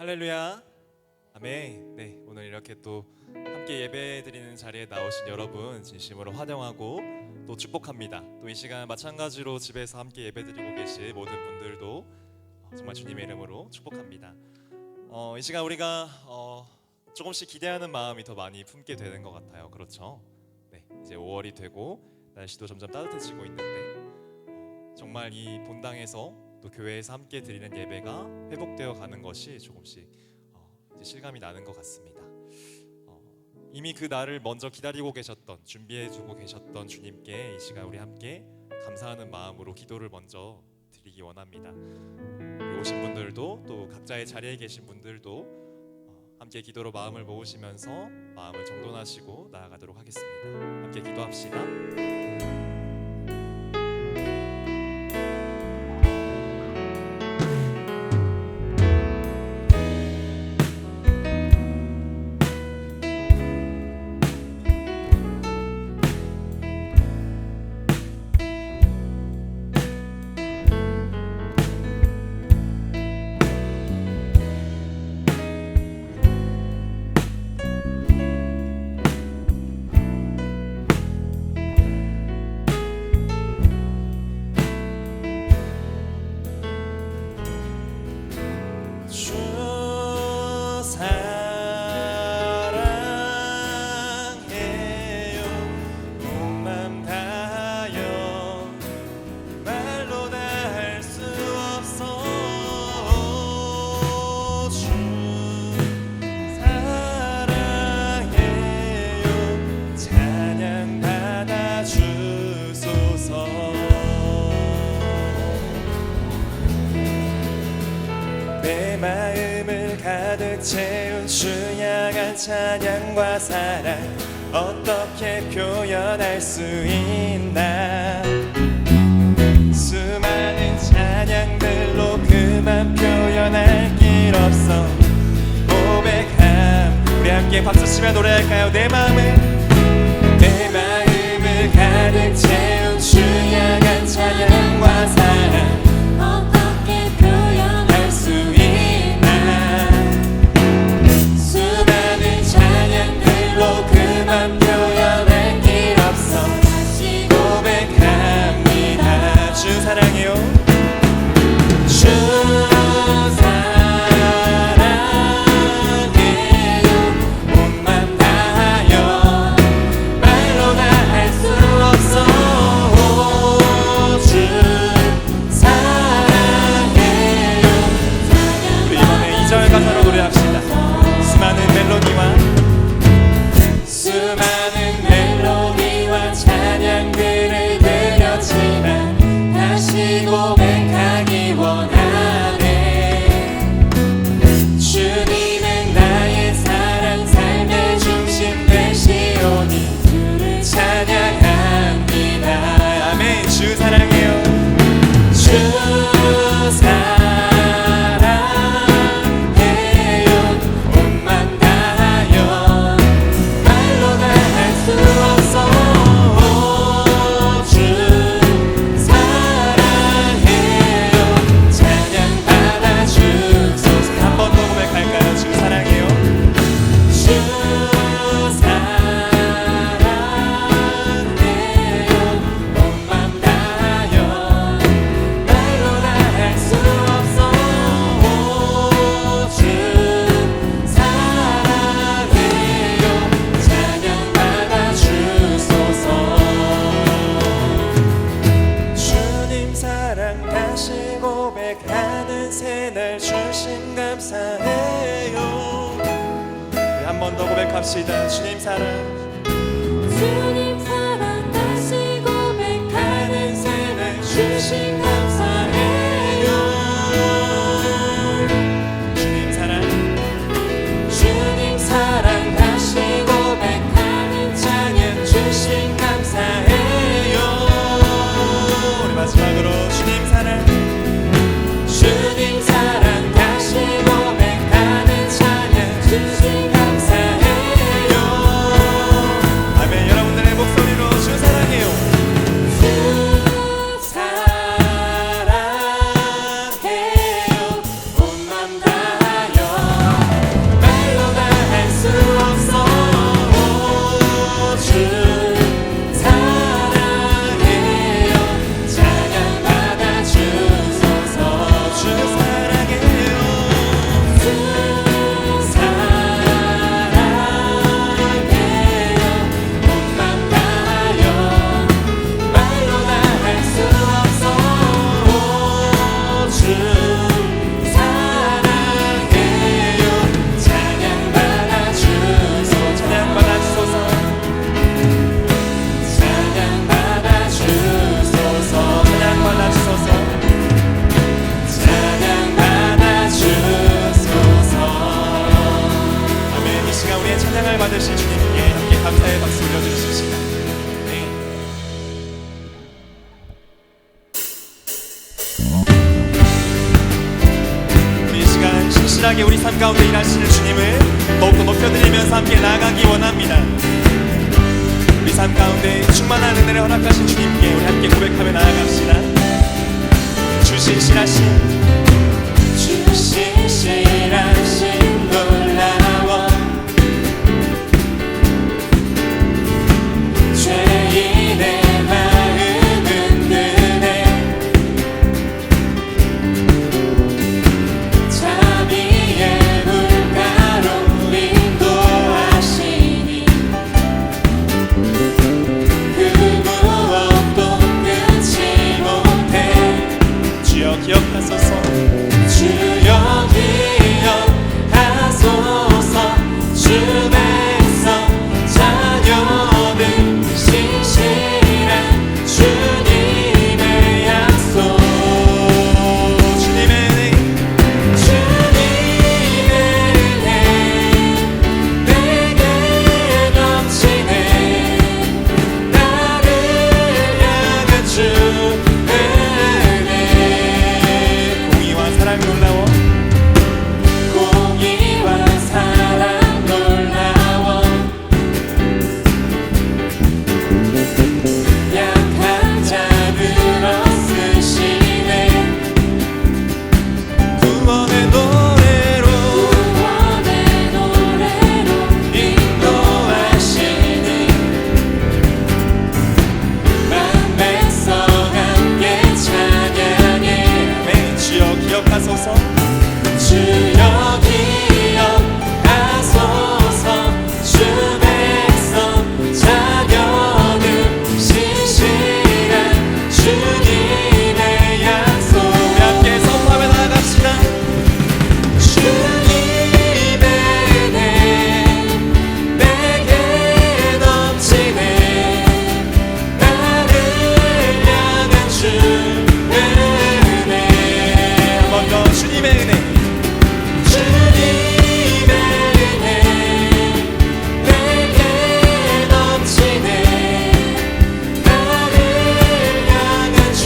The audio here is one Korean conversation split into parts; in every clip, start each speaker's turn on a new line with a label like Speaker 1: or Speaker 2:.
Speaker 1: 할렐루야. 아멘. 네, 오늘 이렇게 또 함께 예배드리는 자리에 나오신 여러분 진심으로 환영하고 또 축복합니다. 또 이 시간 마찬가지로 집에서 함께 예배드리고 계실 모든 분들도 정말 주님의 이름으로 축복합니다. 이 시간 우리가 조금씩 기대하는 마음이 더 많이 품게 되는 것 같아요. 그렇죠? 네, 이제 5월이 되고 날씨도 점점 따뜻해지고 있는데 정말 이 본당에서 또 교회에서 함께 드리는 예배가 회복되어 가는 것이 조금씩 이제 실감이 나는 것 같습니다. 이미 그 날을 먼저 기다리고 계셨던, 준비해두고 계셨던 주님께 이 시간 우리 함께 감사하는 마음으로 기도를 먼저 드리기 원합니다. 오신 분들도 또 각자의 자리에 계신 분들도 함께 기도로 마음을 모으시면서 마음을 정돈하시고 나아가도록 하겠습니다. 함께 기도합시다.
Speaker 2: 내 마음을 가득 채운 주 향한 찬양과 사랑 어떻게 표현할 수 있나. 수많은 찬양들로 그만 표현할 길 없어. 고백함. 우리 함께 박수치며 노래할까요? 내 마음을 가득 채운 주 향한 찬양과 사랑 그만 표현할 길 없어. 고백합니다. 주 사랑해요. 주 사랑해요. 온 맘 다하여 말로 다 할 수 없어. 주 사랑해요. 우리 이번에 2절 가사로 노래합시다. 수많은 멜로디와 찬양들을 드렸지만 다시 고백하기 원하네. 주님은 나의 사랑 삶의 중심 되시오니 주를 찬양합니다. 아멘. 주 사랑해요. 주 고백하는 새날 주심 감사해요. 한 번 더 고백합시다. 주님 사랑. 주님 사랑 다시 고백하는 새날 주심 감사해요. 주님 사랑. 주님 사랑 다시 고백하는 찬양 주심 감사해요. 우리 마지막으로 주님 사랑. 주님 사랑 다시 고백하는 찬양 주님 감사해요. 아멘. 여러분들의 목소리로 주 사랑해요. 주 사랑해요. 온 맘 다하여
Speaker 1: 신실하게 우리 삶 가운데 일하시는 주님을 더욱더 높여드리면서 함께 나아가기 원합니다. 우리 삶 가운데 충만한 은혜를 허락하신 주님께 우리 함께 고백하며 나아갑시다. 주 신실하신
Speaker 2: 놀라워 죄인의 마음은 드네 자비의 물가로 인도하시니 그 무엇도 끊지 못해
Speaker 1: 주여 기억하소서
Speaker 2: 주여 기억하소서 주 백성 자녀들 신실한 주님의 약속
Speaker 1: 주님의 은혜
Speaker 2: 주님의 은혜 내게 넘치네 나를 향한 주 은혜
Speaker 1: 공의와 사랑 놀라워
Speaker 2: 공의와 사랑 놀라워 약한 자들 없으시네
Speaker 1: 구원의 노래로
Speaker 2: 구원의 노래로 인도하시니 만 백성 함께 찬양해
Speaker 1: 네, 주여 기억하소서
Speaker 2: 주여 기억하소서 주 백성 자녀들 신실한 주님의 약속
Speaker 1: 우리 함께 선포하며 나아갑시다.
Speaker 2: 주님의 은혜 내게 넘치네 나를 향한 주 은혜
Speaker 1: 한 번 더 주님의 은혜
Speaker 2: 주님의 은혜 내게 넘치네 나를 향한 주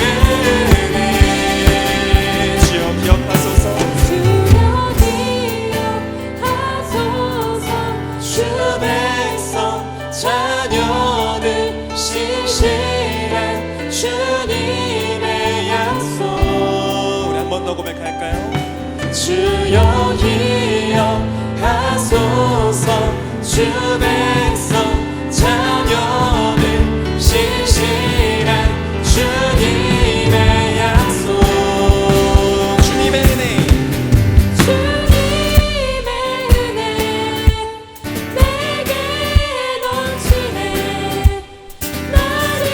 Speaker 2: 은혜
Speaker 1: 주여 기억하소서
Speaker 2: 주여 기억하소서 주 백성 자녀들 신실한 주님의 약속
Speaker 1: 우리 한 번 더 고백할까요?
Speaker 2: 주여 기억하소서 주 백성 자녀들 신실한 주님의 약속
Speaker 1: 주님의 은혜
Speaker 2: 주님의 은혜 내게 넘치네 나를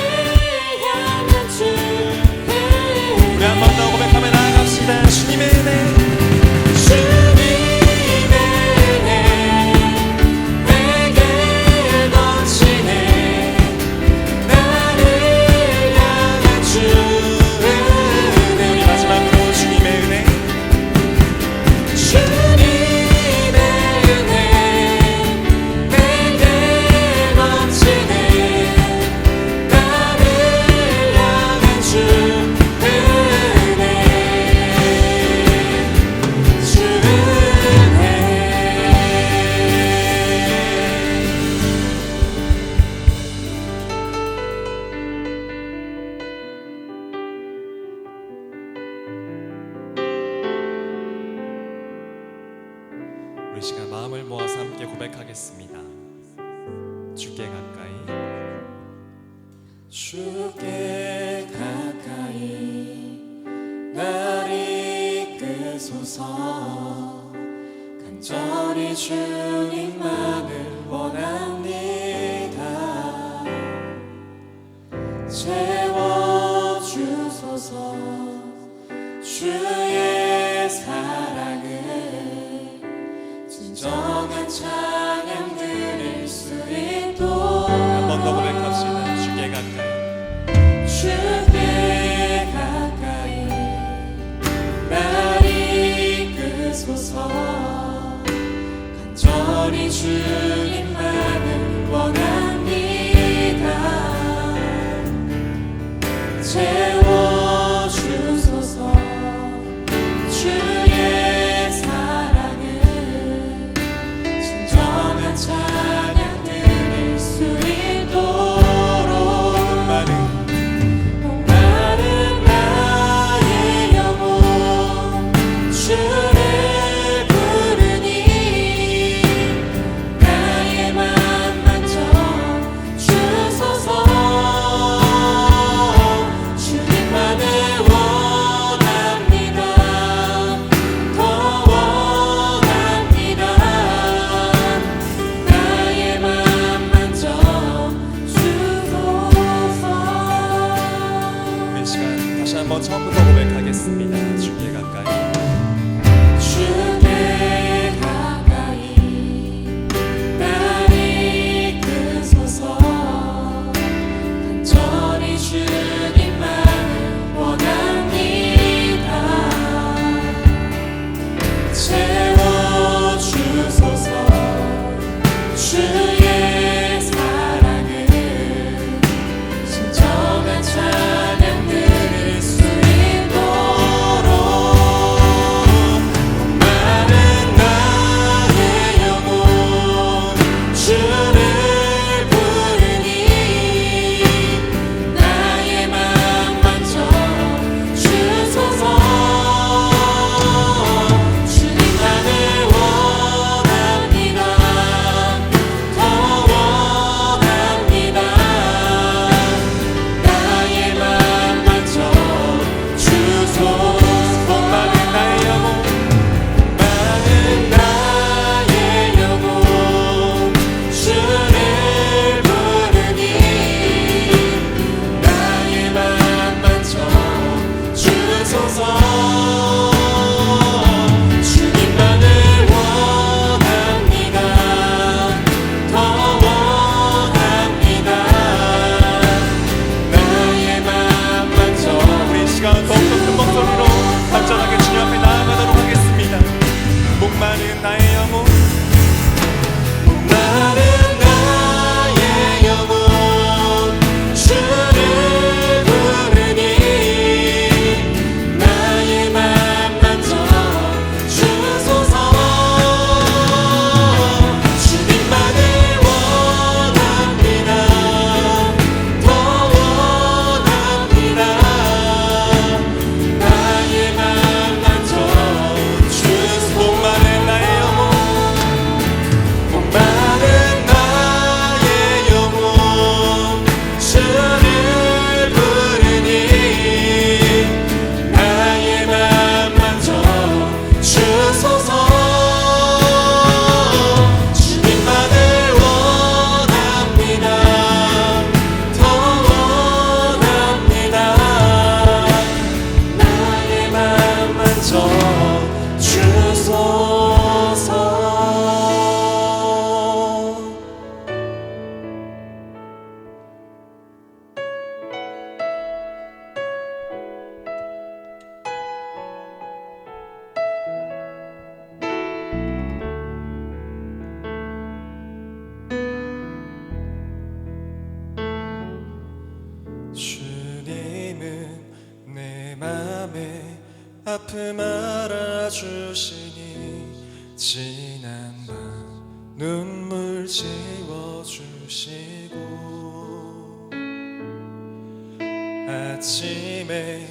Speaker 2: 향한 주
Speaker 1: 우리 한 번 더 고백하며 나아갑시다. 주님의 은혜
Speaker 2: 주님의 은혜 내게 넘치네 나를 향한 주 은혜
Speaker 1: 우리 마지막으로 주님의 은혜
Speaker 2: 주님의 은혜 내게 넘치네 나를 향한 주 은혜 주 은혜
Speaker 1: 우리 시간 마음을 모아서 함께 고백하겠습니다. 주께 가까이
Speaker 2: 주께 가까이 날 이끄소서 간절히 주님만을 원합니다 채워주소서 주의 사랑을 진정한 찬양 드릴 수 있도록
Speaker 1: 한 번 더 고백합시다. 주께 가까이
Speaker 2: 주께 가까이 날 이끄소서 간절히 주님만을 원합니다 채워주소서
Speaker 1: 다시 한번 처음부터 고백하겠습니다. 주께 가까이
Speaker 2: 주께 가까이 날 이끄소서 간절히 주님만을 원합니다. 채워주소서 주의 사랑을 진정한 찬양 드릴 수 있도록 많은 나의 영혼 주를 부르니 나의 맘 만져 주소서. 주님만을 원합니다. 더 원합니다. 나의 맘 만져 주소서.
Speaker 1: 많은 나의 영혼
Speaker 2: 많은 나의 영혼 주를 부르니 나의 맘 만져 주소서. 주님만을 원합니다. 더 원합니다. 나의 맘 만져.
Speaker 1: 우리 이 시간 더욱더 큰 목소리로 간절하게 주님 앞에 나아가도록 하겠습니다. 목마른 나의 영혼
Speaker 2: 많은 나의 영혼 주를 부르니 나의 맘 만져 주소서. 주님만을 원합니다. 더 원합니다. 나의 맘 만져 주소서.
Speaker 1: 목마른 나의 영혼
Speaker 2: 많은 나의 영혼 주를 부르니 나의 맘 만져 주소서. 주님만을 원합니다. 더 원합니다. 나의 맘 만져 주소서.
Speaker 1: 주님은 내 맘에 아픔 알아주시니 지난 밤 눈물 지워주시고 아침에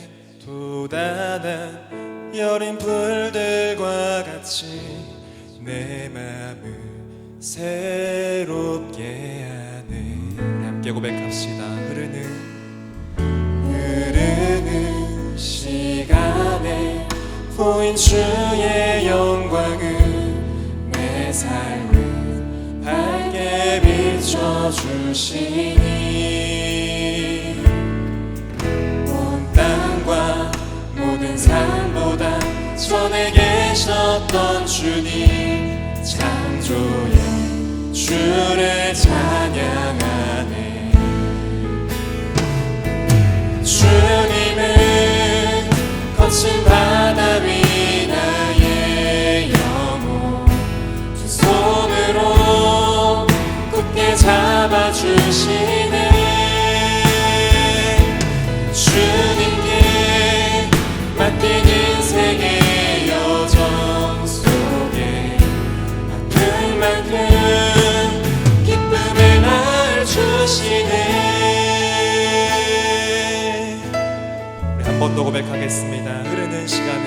Speaker 1: 돋아난 여린 불들과 같이 내 맘을 새롭게 하네. 함께 고백합시다. 흐르는 시간에 보인 주의 영광은 내 삶을 밝게 비춰주시니 온 땅과 모든 삶보다 전에 계셨던 주님 창조의 주를 찬양하네. 주님은 거친 바다 위 나의 영혼 두 손으로 굳게 잡아주시네. 주님께 맡긴 인생의 여정 속에 아픈 만큼 기쁨의 날 주시네. 한 번 더 고백하겠습니다. 흐르는
Speaker 2: 시간에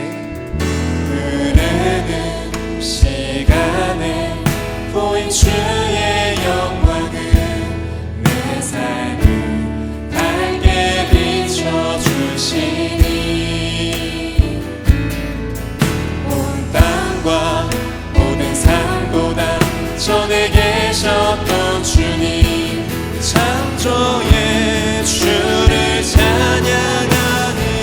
Speaker 2: 보인 주의 영광은 내 삶을 밝게 비춰주시니 온 땅과 모든 삶보다 전에 계셨던 주님 창조의 주를 찬양하네.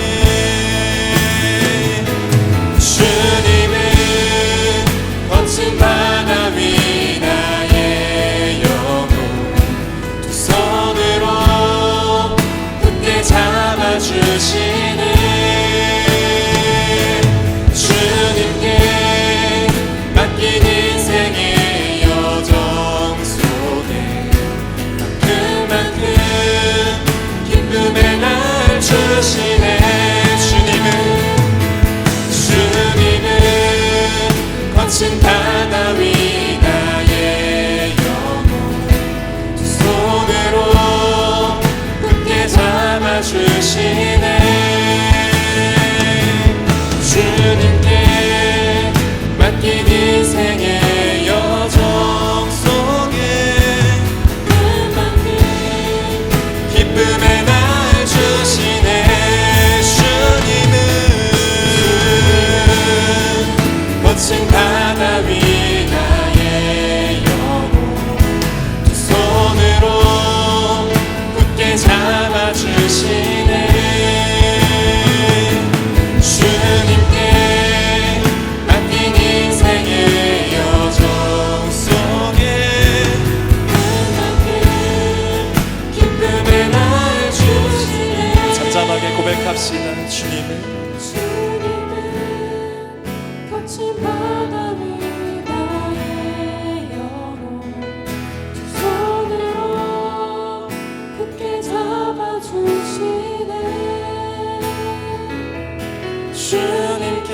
Speaker 2: 주님은 거친 바다 위 나의 영혼 두 손으로 굳게 잡아주시네. 주님께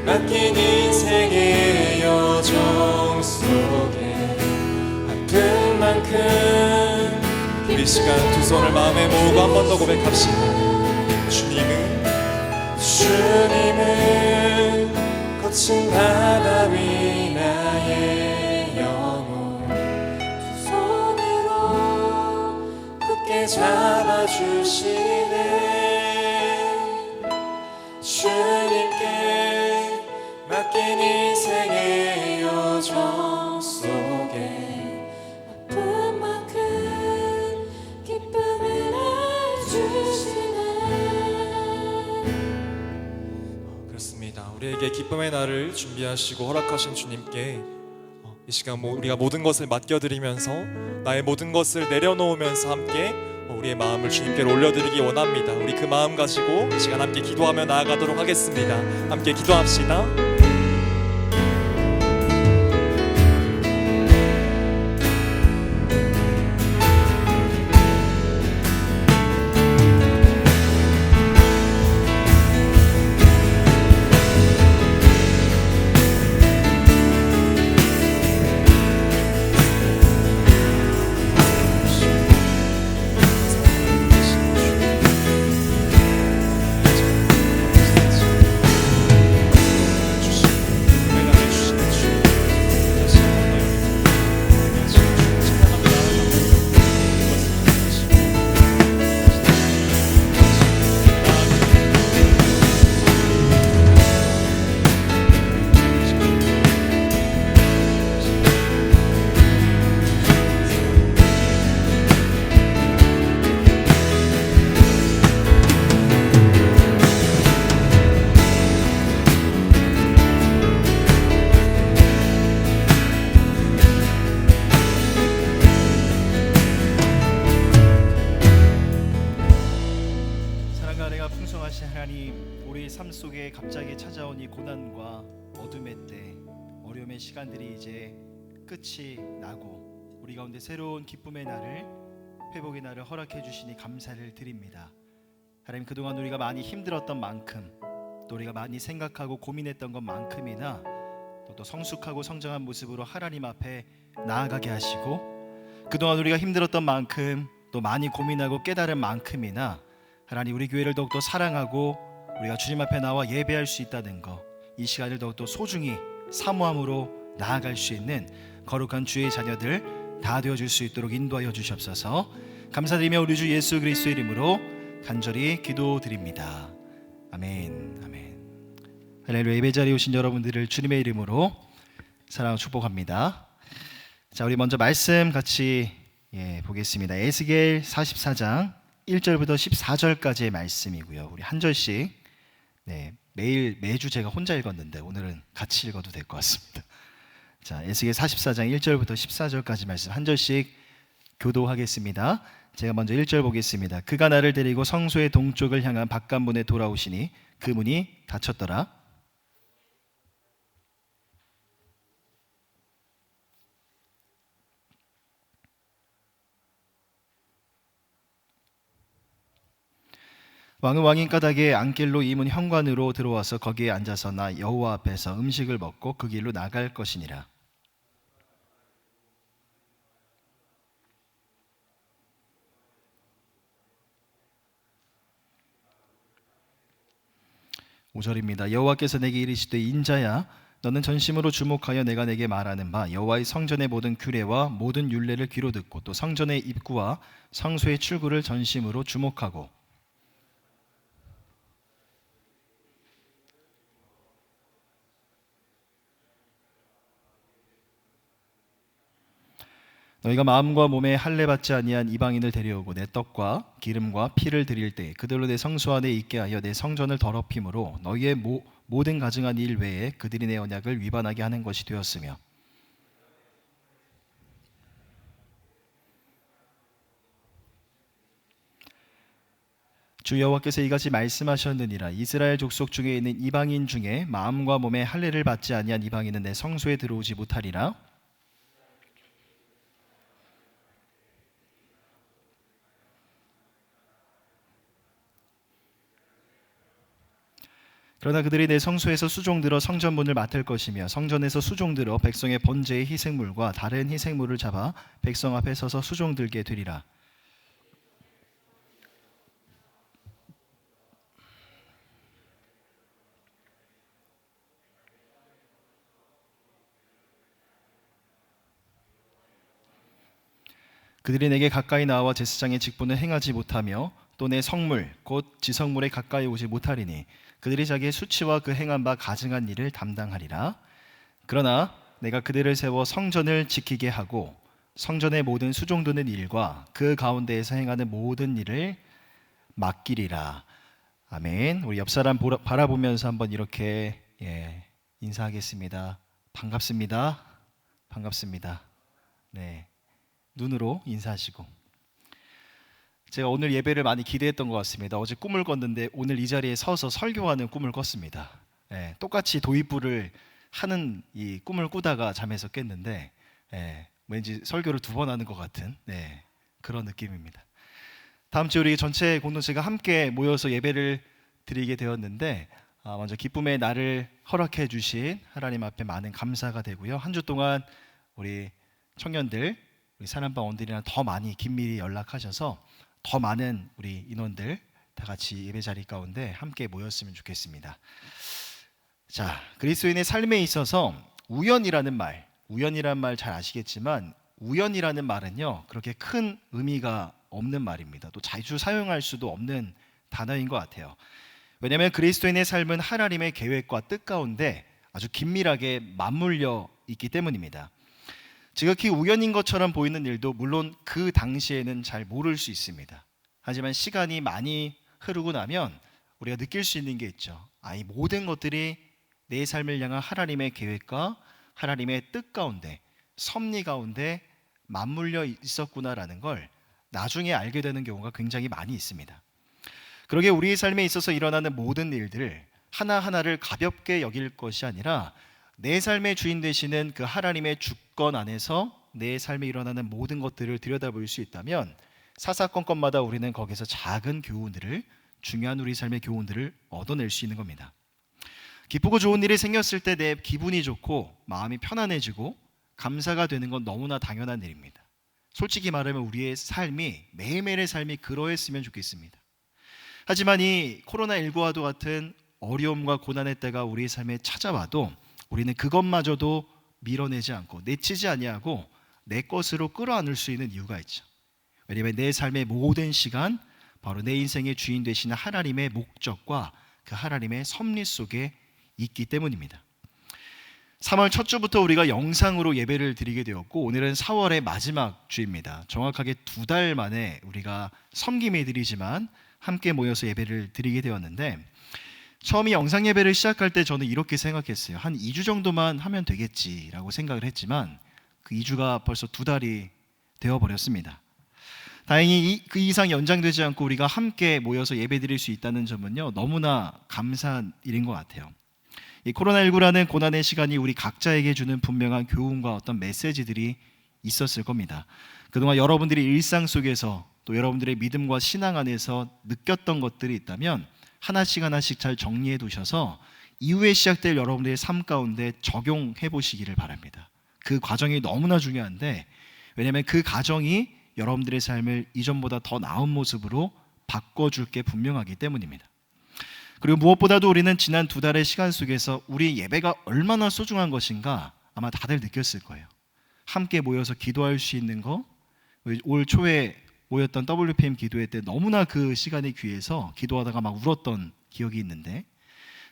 Speaker 2: 맡긴 인생의 여정 속에 아픈 만큼
Speaker 1: 우리 시간 두 손을 마음에 모으고 한 번 더 고백합시다. 주님은
Speaker 2: 거친 바다 위 나의 영혼 두 손으로 굳게 잡아주시네. 주님께 맡긴 인생의 여정 속에 아픈 만큼 기쁨을 내주시네.
Speaker 1: 그렇습니다. 우리에게 기쁨의 날을 준비하시고 허락하신 주님께 이 시간 우리가 모든 것을 맡겨드리면서 나의 모든 것을 내려놓으면서 함께 우리의 마음을 주님께 올려드리기 원합니다. 우리 그 마음 가지고 이 시간 함께 기도하며 나아가도록 하겠습니다. 함께 기도합시다.
Speaker 3: 갑자기 찾아온 이 고난과 어둠의 때, 어려움의 시간들이 이제 끝이 나고 우리 가운데 새로운 기쁨의 날을, 회복의 날을 허락해 주시니 감사를 드립니다. 하나님, 그동안 우리가 많이 힘들었던 만큼, 또 우리가 많이 생각하고 고민했던 것만큼이나 또 성숙하고 성장한 모습으로 하나님 앞에 나아가게 하시고, 그동안 우리가 힘들었던 만큼, 또 많이 고민하고 깨달은 만큼이나 하나님, 우리 교회를 더욱더 사랑하고 우리가 주님 앞에 나와 예배할 수 있다는 것, 이 시간을 더욱더 소중히 사모함으로 나아갈 수 있는 거룩한 주의 자녀들 다 되어줄 수 있도록 인도하여 주시옵소서. 감사드리며 우리 주 예수 그리스도의 이름으로 간절히 기도드립니다. 아멘. 아멘. 할렐루야. 예배 자리에 오신 여러분들을 주님의 이름으로 사랑하고 축복합니다. 자, 우리 먼저 말씀 같이 보겠습니다. 에스겔 44장 1절부터 14절까지의 말씀이고요. 우리 한 절씩 매주 제가 혼자 읽었는데 오늘은 같이 읽어도 될 것 같습니다. 자, 에스겔 44장 1절부터 14절까지 말씀 한 절씩 교도하겠습니다. 제가 먼저 1절 보겠습니다. 그가 나를 데리고 성소의 동쪽을 향한 바깥문에 돌아오시니 그 문이 닫혔더라. 왕은 왕인 까닭에 안길로 이문 현관으로 들어와서 거기에 앉아서 나 여호와 앞에서 음식을 먹고 그 길로 나갈 것이니라. (5절입니다) 여호와께서 내게 이르시되 인자야, 너는 전심으로 주목하여 내가 내게 말하는 바 여호와의 성전의 모든 규례와 모든 율례를 귀로 듣고 또 성전의 입구와 성소의 출구를 전심으로 주목하고, 너희가 마음과 몸에 할례 받지 아니한 이방인을 데려오고 내 떡과 기름과 피를 드릴 때 그들로 내 성소 안에 있게 하여 내 성전을 더럽힘으로 너희의 모든 가증한 일 외에 그들이 내 언약을 위반하게 하는 것이 되었으며, 주 여호와께서 이같이 말씀하셨느니라. 이스라엘 족속 중에 있는 이방인 중에 마음과 몸에 할례를 받지 아니한 이방인은 내 성소에 들어오지 못하리라. 그러나 그들이 내 성소에서 수종들어 성전문을 맡을 것이며 성전에서 수종들어 백성의 번제의 희생물과 다른 희생물을 잡아 백성 앞에 서서 수종들게 되리라. 그들이 내게 가까이 나와 제사장의 직분을 행하지 못하며 또 내 성물 곧 지성물에 가까이 오지 못하리니 그들이 자기의 수치와 그 행한 바 가증한 일을 담당하리라. 그러나 내가 그들을 세워 성전을 지키게 하고 성전의 모든 수종드는 일과 그 가운데에서 행하는 모든 일을 맡기리라. 아멘. 우리 옆 사람 바라보면서 한번 이렇게 인사하겠습니다. 반갑습니다. 반갑습니다. 네, 눈으로 인사하시고. 제가 오늘 예배를 많이 기대했던 것 같습니다. 어제 꿈을 꿨는데 오늘 이 자리에 서서 설교하는 꿈을 꿨습니다. 똑같이 도입부를 하는 이 꿈을 꾸다가 잠에서 깼는데 왠지 설교를 2번 하는 것 같은 그런 느낌입니다. 다음 주 우리 전체 공동체가 함께 모여서 예배를 드리게 되었는데 먼저 기쁨의 날을 허락해 주신 하나님 앞에 많은 감사가 되고요. 한 주 동안 우리 청년들, 우리 사랑방 원들이랑 더 많이 긴밀히 연락하셔서 더 많은 우리 인원들 다 같이 예배 자리 가운데 함께 모였으면 좋겠습니다. 자, 그리스도인의 삶에 있어서 우연이라는 말 잘 아시겠지만 우연이라는 말은요 그렇게 큰 의미가 없는 말입니다. 또 자주 사용할 수도 없는 단어인 것 같아요. 왜냐하면 그리스도인의 삶은 하나님의 계획과 뜻 가운데 아주 긴밀하게 맞물려 있기 때문입니다. 지극히 우연인 것처럼 보이는 일도 물론 그 당시에는 잘 모를 수 있습니다. 하지만 시간이 많이 흐르고 나면 우리가 느낄 수 있는 게 있죠. 이 모든 것들이 내 삶을 향한 하나님의 계획과 하나님의 뜻 가운데, 섭리 가운데 맞물려 있었구나라는 걸 나중에 알게 되는 경우가 굉장히 많이 있습니다. 그러게 우리의 삶에 있어서 일어나는 모든 일들 하나하나를 가볍게 여길 것이 아니라 내 삶의 주인 되시는 그 하나님의 주권 안에서 내 삶에 일어나는 모든 것들을 들여다볼 수 있다면 사사건건마다 우리는 거기서 작은 교훈들을, 중요한 우리 삶의 교훈들을 얻어낼 수 있는 겁니다. 기쁘고 좋은 일이 생겼을 때 내 기분이 좋고 마음이 편안해지고 감사가 되는 건 너무나 당연한 일입니다. 솔직히 말하면 우리의 삶이, 매일매일의 삶이 그러했으면 좋겠습니다. 하지만 이 코로나19와도 같은 어려움과 고난의 때가 우리의 삶에 찾아와도 우리는 그것마저도 밀어내지 않고 내치지 아니하고 내 것으로 끌어안을 수 있는 이유가 있죠. 왜냐하면 내 삶의 모든 시간 바로 내 인생의 주인 되시는 하나님의 목적과 그 하나님의 섭리 속에 있기 때문입니다. 3월 첫 주부터 우리가 영상으로 예배를 드리게 되었고 오늘은 4월의 마지막 주입니다. 정확하게 2달 만에 우리가 섬김 드리지만 함께 모여서 예배를 드리게 되었는데 처음에 영상 예배를 시작할 때 저는 이렇게 생각했어요. 한 2주 정도만 하면 되겠지라고 생각을 했지만 그 2주가 벌써 2달이 되어버렸습니다. 다행히 그 이상 연장되지 않고 우리가 함께 모여서 예배 드릴 수 있다는 점은요 너무나 감사한 일인 것 같아요. 이 코로나19라는 고난의 시간이 우리 각자에게 주는 분명한 교훈과 어떤 메시지들이 있었을 겁니다. 그동안 여러분들이 일상 속에서 또 여러분들의 믿음과 신앙 안에서 느꼈던 것들이 있다면 하나씩 잘 정리해 두셔서 이후에 시작될 여러분들의 삶 가운데 적용해 보시기를 바랍니다. 그 과정이 너무나 중요한데 왜냐하면 그 과정이 여러분들의 삶을 이전보다 더 나은 모습으로 바꿔줄 게 분명하기 때문입니다. 그리고 무엇보다도 우리는 지난 2달의 시간 속에서 우리 예배가 얼마나 소중한 것인가 아마 다들 느꼈을 거예요. 함께 모여서 기도할 수 있는 거, 올 초에 모였던 WPM 기도회 때 너무나 그 시간이 귀해서 기도하다가 막 울었던 기억이 있는데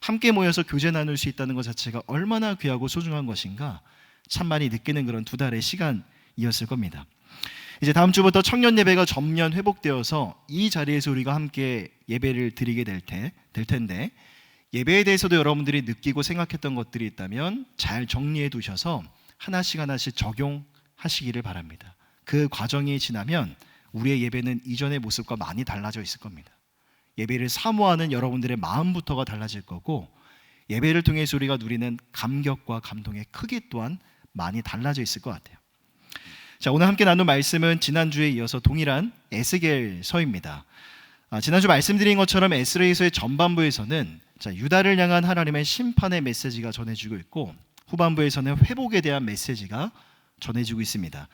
Speaker 3: 함께 모여서 교제 나눌 수 있다는 것 자체가 얼마나 귀하고 소중한 것인가 참 많이 느끼는 그런 2달의 시간이었을 겁니다. 이제 다음 주부터 청년 예배가 전면 회복되어서 이 자리에서 우리가 함께 예배를 드리게 될 텐데 예배에 대해서도 여러분들이 느끼고 생각했던 것들이 있다면 잘 정리해 두셔서 하나씩 적용하시기를 바랍니다. 그 과정이 지나면 우리의 예배는 이전의 모습과 많이 달라져 있을 겁니다. 예배를 사모하는 여러분들의 마음부터가 달라질 거고, 예배를 통해서 우리가 누리는 감격과 감동의 크기 또한 많이 달라져 있을 것 같아요. 자, 오늘 함께 나눈 말씀은 지난주에 이어서 동일한 에스겔서입니다. 지난주 말씀드린 것처럼 에스라에서의 전반부에서는 유다를 향한 하나님의 심판의 메시지가 전해지고 있고, 후반부에서는 회복에 대한 메시지가 전해지고 있습니다.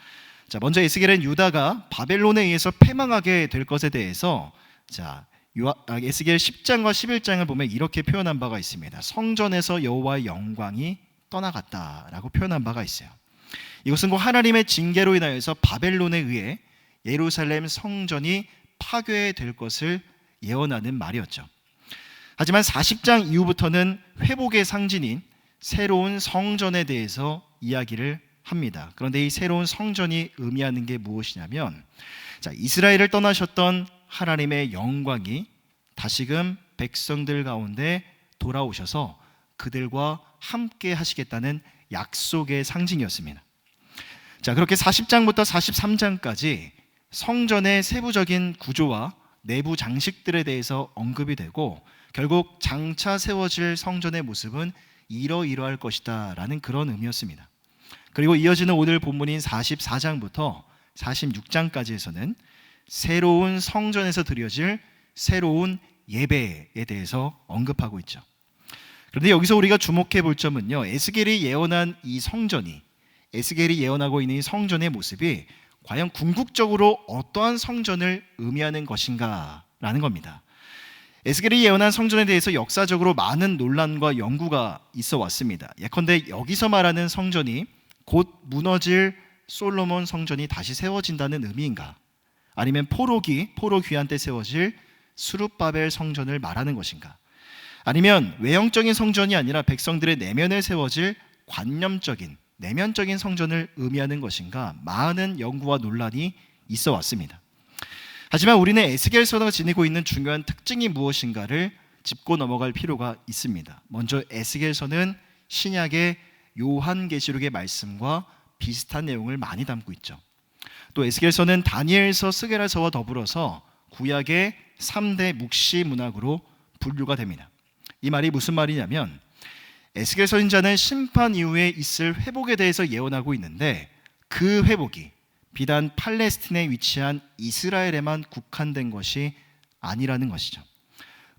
Speaker 3: 자, 먼저 에스겔은 유다가 바벨론에 의해서 패망하게 될 것에 대해서 에스겔 10장과 11장을 보면 이렇게 표현한 바가 있습니다. 성전에서 여호와의 영광이 떠나갔다라고 표현한 바가 있어요. 이것은 곧 하나님의 징계로 인하여서 바벨론에 의해 예루살렘 성전이 파괴될 것을 예언하는 말이었죠. 하지만 40장 이후부터는 회복의 상징인 새로운 성전에 대해서 이야기를 합니다. 그런데 이 새로운 성전이 의미하는 게 무엇이냐면, 이스라엘을 떠나셨던 하나님의 영광이 다시금 백성들 가운데 돌아오셔서 그들과 함께 하시겠다는 약속의 상징이었습니다. 그렇게 40장부터 43장까지 성전의 세부적인 구조와 내부 장식들에 대해서 언급이 되고, 결국 장차 세워질 성전의 모습은 이러이러할 것이다 라는 그런 의미였습니다. 그리고 이어지는 오늘 본문인 44장부터 46장까지에서는 새로운 성전에서 드려질 새로운 예배에 대해서 언급하고 있죠. 그런데 여기서 우리가 주목해 볼 점은요, 에스겔이 예언한 이 성전이, 에스겔이 예언하고 있는 이 성전의 모습이 과연 궁극적으로 어떠한 성전을 의미하는 것인가 라는 겁니다. 에스겔이 예언한 성전에 대해서 역사적으로 많은 논란과 연구가 있어 왔습니다. 예컨대 여기서 말하는 성전이 곧 무너질 솔로몬 성전이 다시 세워진다는 의미인가? 아니면 포로 귀환 때 세워질 스룹바벨 성전을 말하는 것인가? 아니면 외형적인 성전이 아니라 백성들의 내면에 세워질 관념적인, 내면적인 성전을 의미하는 것인가? 많은 연구와 논란이 있어 왔습니다. 하지만 우리는 에스겔서가 지니고 있는 중요한 특징이 무엇인가를 짚고 넘어갈 필요가 있습니다. 먼저 에스겔서는 신약의 요한계시록의 말씀과 비슷한 내용을 많이 담고 있죠. 또 에스겔서는 다니엘서, 스게라서와 더불어서 구약의 3대 묵시 문학으로 분류가 됩니다. 이 말이 무슨 말이냐면, 에스겔 선지자는 심판 이후에 있을 회복에 대해서 예언하고 있는데, 그 회복이 비단 팔레스틴에 위치한 이스라엘에만 국한된 것이 아니라는 것이죠.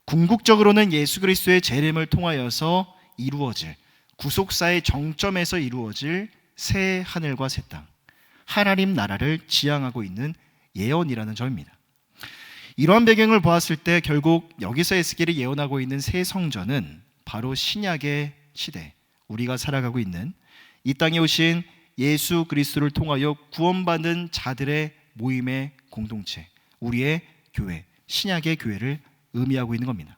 Speaker 3: 궁극적으로는 예수 그리스도의 재림을 통하여서 이루어질, 구속사의 정점에서 이루어질 새 하늘과 새 땅, 하나님 나라를 지향하고 있는 예언이라는 점입니다. 이러한 배경을 보았을 때 결국 여기서 에스겔이 예언하고 있는 새 성전은 바로 신약의 시대, 우리가 살아가고 있는 이 땅에 오신 예수 그리스도를 통하여 구원받는 자들의 모임의 공동체, 우리의 교회, 신약의 교회를 의미하고 있는 겁니다.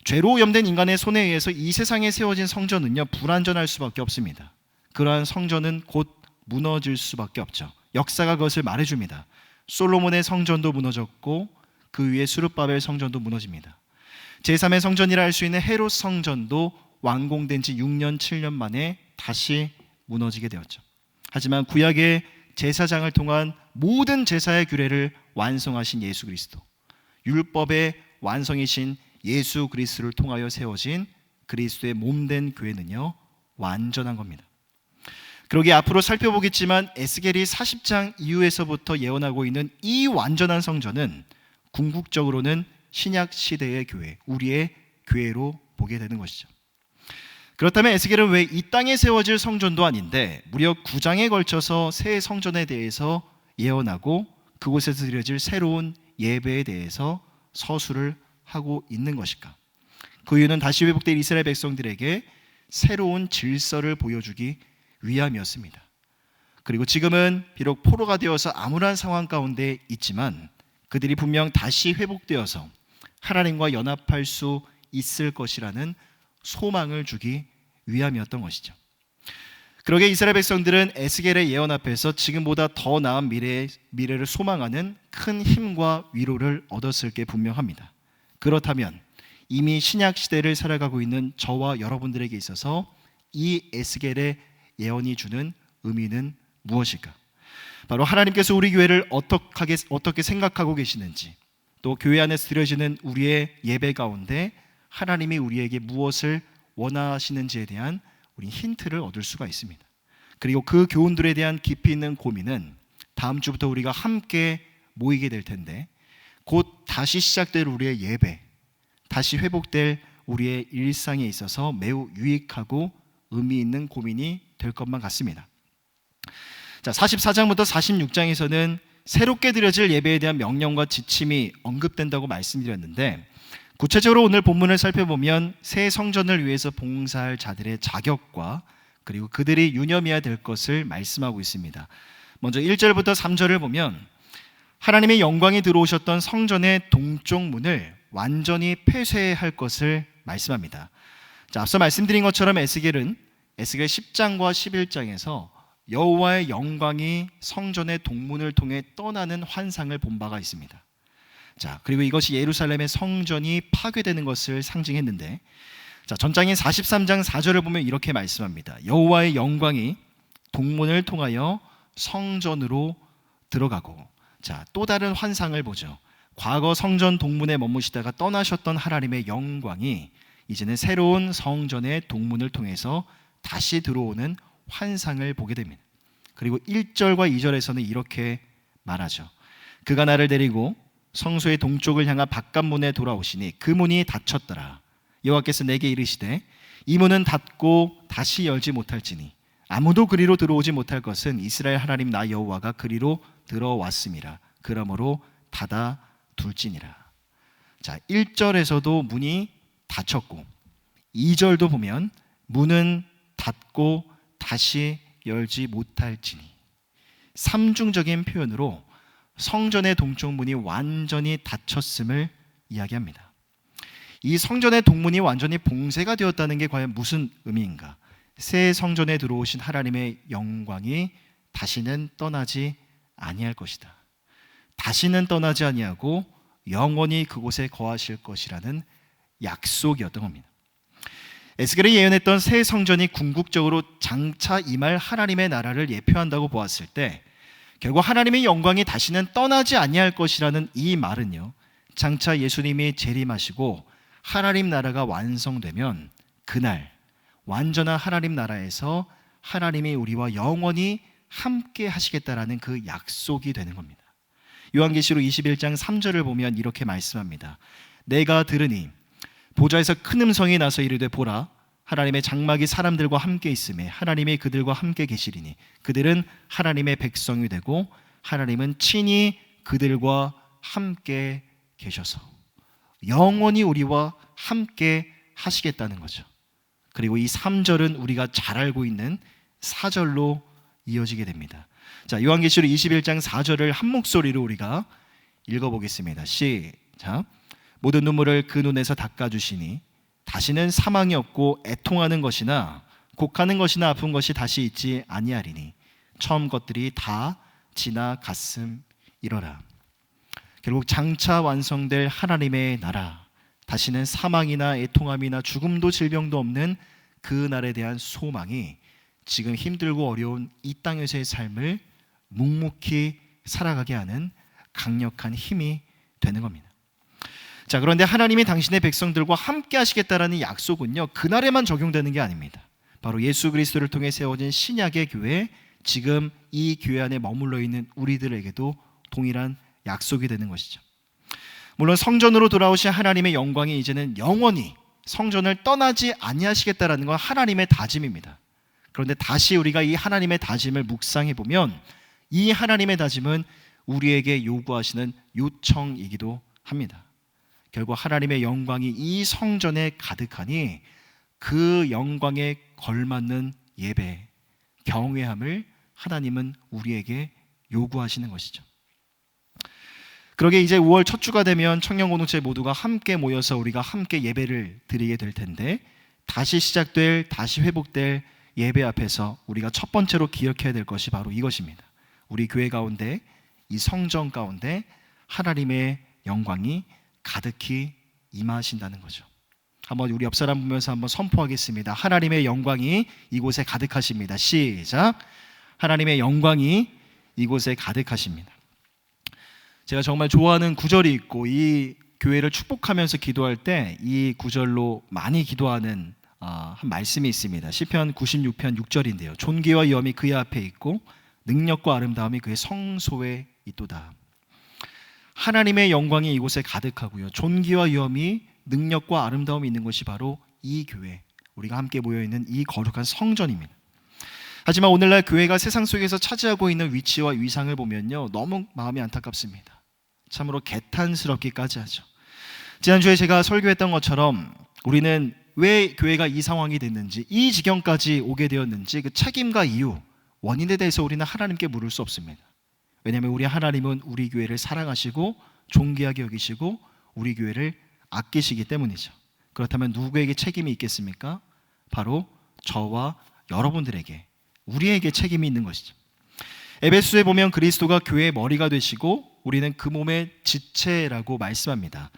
Speaker 3: 죄로 오염된 인간의 손에 의해서 이 세상에 세워진 성전은요, 불완전할 수밖에 없습니다. 그러한 성전은 곧 무너질 수밖에 없죠. 역사가 그것을 말해줍니다. 솔로몬의 성전도 무너졌고 그 위에 스룹바벨 성전도 무너집니다. 제3의 성전이라 할 수 있는 헤롯 성전도 완공된 지 6년 7년 만에 다시 무너지게 되었죠. 하지만 구약의 제사장을 통한 모든 제사의 규례를 완성하신 예수 그리스도, 율법의 완성이신 예수 그리스도를 통하여 세워진 그리스도의 몸된 교회는요, 완전한 겁니다. 그러기에 앞으로 살펴보겠지만 에스겔이 40장 이후에서부터 예언하고 있는 이 완전한 성전은 궁극적으로는 신약 시대의 교회, 우리의 교회로 보게 되는 것이죠. 그렇다면 에스겔은 왜 이 땅에 세워질 성전도 아닌데 무려 9장에 걸쳐서 새 성전에 대해서 예언하고 그곳에서 드려질 새로운 예배에 대해서 서술을 하고 있는 것일까? 그 이유는 다시 회복될 이스라엘 백성들에게 새로운 질서를 보여주기 위함이었습니다. 그리고 지금은 비록 포로가 되어서 암울한 상황 가운데 있지만 그들이 분명 다시 회복되어서 하나님과 연합할 수 있을 것이라는 소망을 주기 위함이었던 것이죠. 그러게 이스라엘 백성들은 에스겔의 예언 앞에서 지금보다 더 나은 미래를 소망하는 큰 힘과 위로를 얻었을 게 분명합니다. 그렇다면 이미 신약 시대를 살아가고 있는 저와 여러분들에게 있어서 이 에스겔의 예언이 주는 의미는 무엇일까? 바로 하나님께서 우리 교회를 어떻게 생각하고 계시는지, 또 교회 안에서 드려지는 우리의 예배 가운데 하나님이 우리에게 무엇을 원하시는지에 대한 우리 힌트를 얻을 수가 있습니다. 그리고 그 교훈들에 대한 깊이 있는 고민은 다음 주부터 우리가 함께 모이게 될 텐데 곧 다시 시작될 우리의 예배, 다시 회복될 우리의 일상에 있어서 매우 유익하고 의미 있는 고민이 될 것만 같습니다. 자, 44장부터 46장에서는 새롭게 드려질 예배에 대한 명령과 지침이 언급된다고 말씀드렸는데 구체적으로 오늘 본문을 살펴보면 새 성전을 위해서 봉사할 자들의 자격과 그리고 그들이 유념해야 될 것을 말씀하고 있습니다. 먼저 1절부터 3절을 보면 하나님의 영광이 들어오셨던 성전의 동쪽 문을 완전히 폐쇄할 것을 말씀합니다. 자, 앞서 말씀드린 것처럼 에스겔은 에스겔 10장과 11장에서 여호와의 영광이 성전의 동문을 통해 떠나는 환상을 본 바가 있습니다. 자, 그리고 이것이 예루살렘의 성전이 파괴되는 것을 상징했는데 자, 전장인 43장 4절을 보면 이렇게 말씀합니다. 여호와의 영광이 동문을 통하여 성전으로 들어가고 자, 또 다른 환상을 보죠. 과거 성전 동문에 머무시다가 떠나셨던 하나님의 영광이 이제는 새로운 성전의 동문을 통해서 다시 들어오는 환상을 보게 됩니다. 그리고 1절과 2절에서는 이렇게 말하죠. 그가 나를 데리고 성소의 동쪽을 향한 바깥문에 돌아오시니 그 문이 닫혔더라. 여호와께서 내게 이르시되 이 문은 닫고 다시 열지 못할지니 아무도 그리로 들어오지 못할 것은 이스라엘 하나님 나 여호와가 그리로 들어왔음이라. 그러므로 닫아 둘지니라. 자, 1절에서도 문이 닫혔고 2절도 보면 문은 닫고 다시 열지 못할지니 삼중적인 표현으로 성전의 동쪽 문이 완전히 닫혔음을 이야기합니다. 이 성전의 동문이 완전히 봉쇄가 되었다는 게 과연 무슨 의미인가? 새 성전에 들어오신 하나님의 영광이 다시는 떠나지 아니할 것이다. 다시는 떠나지 아니하고 영원히 그곳에 거하실 것이라는 약속이었던 겁니다. 에스겔이 예언했던 새 성전이 궁극적으로 장차 임할 하나님의 나라를 예표한다고 보았을 때 결국 하나님의 영광이 다시는 떠나지 아니할 것이라는 이 말은요, 장차 예수님이 재림하시고 하나님 나라가 완성되면 그날 완전한 하나님 나라에서 하나님이 우리와 영원히 함께 하시겠다라는 그 약속이 되는 겁니다. 요한계시록 21장 3절을 보면 이렇게 말씀합니다. 내가 들으니 보좌에서 큰 음성이 나서 이르되 보라 하나님의 장막이 사람들과 함께 있음에 하나님이 그들과 함께 계시리니 그들은 하나님의 백성이 되고 하나님은 친히 그들과 함께 계셔서 영원히 우리와 함께 하시겠다는 거죠. 그리고 이 3절은 우리가 잘 알고 있는 4절로 이어지게 됩니다. 자, 요한계시록 21장 4절을 한 목소리로 우리가 읽어보겠습니다. 시작. 모든 눈물을 그 눈에서 닦아주시니 다시는 사망이 없고 애통하는 것이나 곡하는 것이나 아픈 것이 다시 있지 아니하리니 처음 것들이 다 지나갔음이러라. 결국 장차 완성될 하나님의 나라, 다시는 사망이나 애통함이나 죽음도 질병도 없는 그 날에 대한 소망이 지금 힘들고 어려운 이 땅에서의 삶을 묵묵히 살아가게 하는 강력한 힘이 되는 겁니다. 자, 그런데 하나님이 당신의 백성들과 함께 하시겠다라는 약속은요, 그날에만 적용되는 게 아닙니다. 바로 예수 그리스도를 통해 세워진 신약의 교회, 지금 이 교회 안에 머물러 있는 우리들에게도 동일한 약속이 되는 것이죠. 물론 성전으로 돌아오신 하나님의 영광이 이제는 영원히 성전을 떠나지 아니하시겠다라는 건 하나님의 다짐입니다. 그런데 다시 우리가 이 하나님의 다짐을 묵상해 보면 이 하나님의 다짐은 우리에게 요구하시는 요청이기도 합니다. 결국 하나님의 영광이 이 성전에 가득하니 그 영광에 걸맞는 예배, 경외함을 하나님은 우리에게 요구하시는 것이죠. 그러게 이제 5월 첫 주가 되면 청년 공동체 모두가 함께 모여서 우리가 함께 예배를 드리게 될 텐데 다시 시작될, 다시 회복될 예배 앞에서 우리가 첫 번째로 기억해야 될 것이 바로 이것입니다. 우리 교회 가운데, 이 성전 가운데 하나님의 영광이 가득히 임하신다는 거죠. 한번 우리 옆 사람 보면서 한번 선포하겠습니다. 하나님의 영광이 이곳에 가득하십니다. 시작. 하나님의 영광이 이곳에 가득하십니다. 제가 정말 좋아하는 구절이 있고 이 교회를 축복하면서 기도할 때 이 구절로 많이 기도하는 한 말씀이 있습니다. 시편 96편 6절인데요. 존귀와 위엄이 그의 앞에 있고 능력과 아름다움이 그의 성소에 있도다. 하나님의 영광이 이곳에 가득하고요. 존귀와 위엄이 능력과 아름다움이 있는 곳이 바로 이 교회, 우리가 함께 모여있는 이 거룩한 성전입니다. 하지만 오늘날 교회가 세상 속에서 차지하고 있는 위치와 위상을 보면요, 너무 마음이 안타깝습니다. 참으로 개탄스럽기까지 하죠. 지난주에 제가 설교했던 것처럼 우리는 왜 교회가 이 상황이 됐는지, 이 지경까지 오게 되었는지 그 책임과 이유, 원인에 대해서 우리는 하나님께 물을 수 없습니다. 왜냐하면 우리 하나님은 우리 교회를 사랑하시고 존귀하게 여기시고 우리 교회를 아끼시기 때문이죠. 그렇다면 누구에게 책임이 있겠습니까? 바로 저와 여러분들에게, 우리에게 책임이 있는 것이죠. 에베소에 보면 그리스도가 교회의 머리가 되시고 우리는 그 몸의 지체라고 말씀합니다.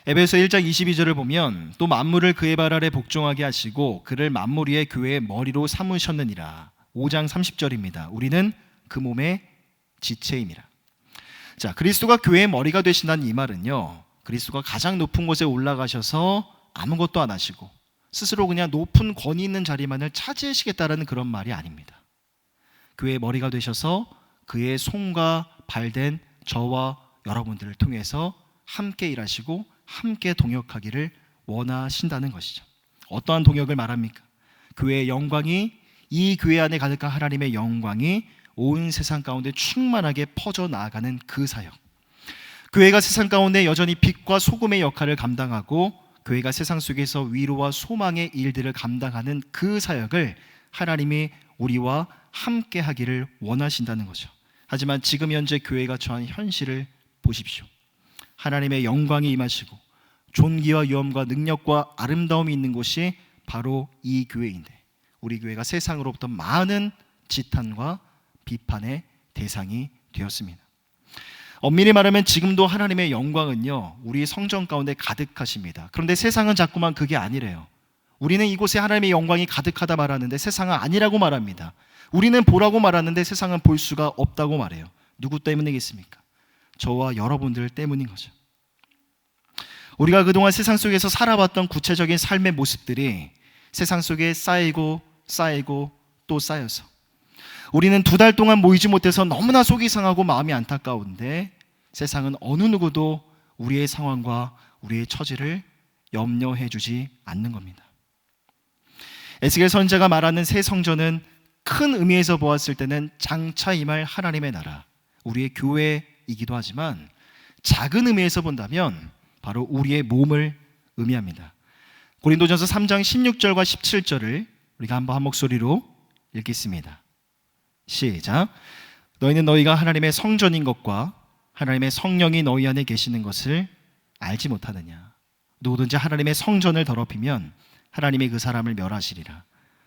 Speaker 3: 에베소 1장 22절을 보면 또 만물을 그의 발 아래 복종하게 하시고 그를 만물 위에 교회의 머리로 삼으셨느니라. 5장 30절입니다. 우리는 그 몸의 지체임이라. 자, 그리스도가 교회의 머리가 되신다는 이 말은요, 그리스도가 가장 높은 곳에 올라가셔서 아무것도 안 하시고 스스로 그냥 높은 권위 있는 자리만을 차지하시겠다라는 그런 말이 아닙니다. 교회의 머리가 되셔서 그의 손과 발된 저와 여러분들을 통해서 함께 일하시고 함께 동역하기를 원하신다는 것이죠. 어떠한 동역을 말합니까? 교회의 영광이, 이 교회 안에 가득한 하나님의 영광이 온 세상 가운데 충만하게 퍼져나가는 그 사역. 교회가 세상 가운데 여전히 빛과 소금의 역할을 감당하고 교회가 세상 속에서 위로와 소망의 일들을 감당하는 그 사역을 하나님이 우리와 함께 하기를 원하신다는 거죠. 하지만 지금 현재 교회가 처한 현실을 보십시오. 하나님의 영광이 임하시고 존귀와 위엄과 능력과 아름다움이 있는 곳이 바로 이 교회인데 우리 교회가 세상으로부터 많은 지탄과 비판의 대상이 되었습니다. 엄밀히 말하면 지금도 하나님의 영광은요, 우리 성전 가운데 가득하십니다. 그런데 세상은 자꾸만 그게 아니래요. 우리는 이곳에 하나님의 영광이 가득하다 말하는데 세상은 아니라고 말합니다. 우리는 보라고 말하는데 세상은 볼 수가 없다고 말해요. 누구 때문이겠습니까? 저와 여러분들 때문인 거죠. 우리가 그동안 세상 속에서 살아봤던 구체적인 삶의 모습들이 세상 속에 쌓이고 또 쌓여서 우리는 2달 동안 모이지 못해서 너무나 속이 상하고 마음이 안타까운데 세상은 어느 누구도 우리의 상황과 우리의 처지를 염려해 주지 않는 겁니다. 에스겔 선지자가 말하는 새 성전은 큰 의미에서 보았을 때는 장차 임할 하나님의 나라, 우리의 교회이기도 하지만 작은 의미에서 본다면 바로 우리의 몸을 의미합니다. 고린도전서 3장 16절과 17절을 우리가 한번 한 목소리로 읽겠습니다. 시작. 너희는 너희가 하나님의 성전인 것과 하나님의 성령이 너희 안에 계시는 것을 알지 못하느냐. 누구든지 하나님의 성전을 더럽히면 하나님이 그 사람을 멸하시리라.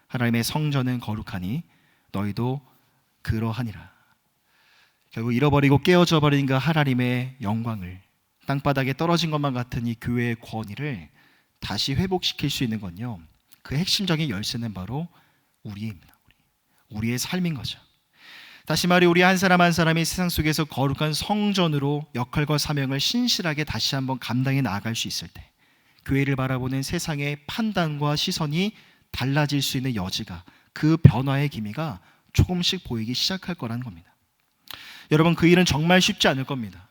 Speaker 3: 하나님의 성전은 거룩하니 너희도 그러하니라. 결국 잃어버리고 깨어져 버린 그 하나님의 영광을, 땅바닥에 떨어진 것만 같은 이 교회의 권위를 다시 회복시킬 수 있는 건요, 그 핵심적인 열쇠는 바로 우리입니다. 우리의 삶인 거죠. 다시 말해 우리 한 사람 한 사람이 세상 속에서 거룩한 성전으로 역할과 사명을 신실하게 다시 한번 감당해 나아갈 수 있을 때 교회를 바라보는 세상의 판단과 시선이 달라질 수 있는 여지가, 그 변화의 기미가 조금씩 보이기 시작할 거라는 겁니다. 여러분, 그 일은 정말 쉽지 않을 겁니다.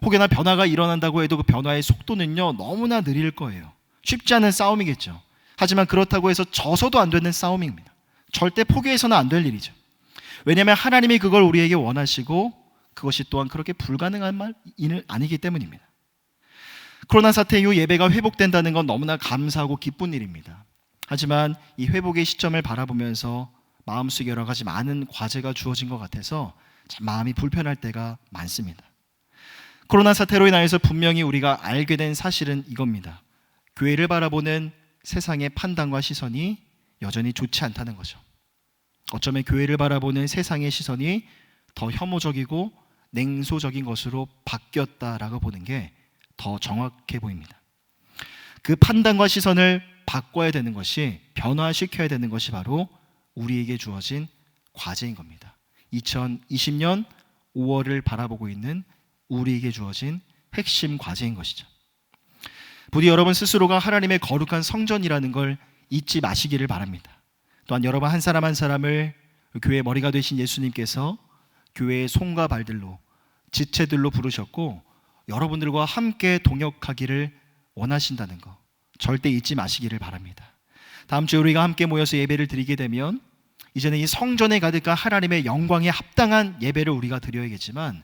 Speaker 3: 혹여나 변화가 일어난다고 해도 그 변화의 속도는요, 너무나 느릴 거예요. 쉽지 않은 싸움이겠죠. 하지만 그렇다고 해서 져서도 안 되는 싸움입니다. 절대 포기해서는 안 될 일이죠. 왜냐하면 하나님이 그걸 우리에게 원하시고 그것이 또한 그렇게 불가능한 일은 아니기 때문입니다. 코로나 사태 이후 예배가 회복된다는 건 너무나 감사하고 기쁜 일입니다. 하지만 이 회복의 시점을 바라보면서 마음속에 여러 가지 많은 과제가 주어진 것 같아서 참 마음이 불편할 때가 많습니다. 코로나 사태로 인하여서 분명히 우리가 알게 된 사실은 이겁니다. 교회를 바라보는 세상의 판단과 시선이 여전히 좋지 않다는 거죠. 어쩌면 교회를 바라보는 세상의 시선이 더 혐오적이고 냉소적인 것으로 바뀌었다라고 보는 게 더 정확해 보입니다. 그 판단과 시선을 바꿔야 되는 것이, 변화시켜야 되는 것이 바로 우리에게 주어진 과제인 겁니다. 2020년 5월을 바라보고 있는 우리에게 주어진 핵심 과제인 것이죠. 부디 여러분 스스로가 하나님의 거룩한 성전이라는 걸 잊지 마시기를 바랍니다. 또한 여러분 한 사람 한 사람을 교회의 머리가 되신 예수님께서 교회의 손과 발들로 지체들로 부르셨고 여러분들과 함께 동역하기를 원하신다는 거 절대 잊지 마시기를 바랍니다. 다음 주에 우리가 함께 모여서 예배를 드리게 되면 이제는 이 성전에 가득한 하나님의 영광에 합당한 예배를 우리가 드려야겠지만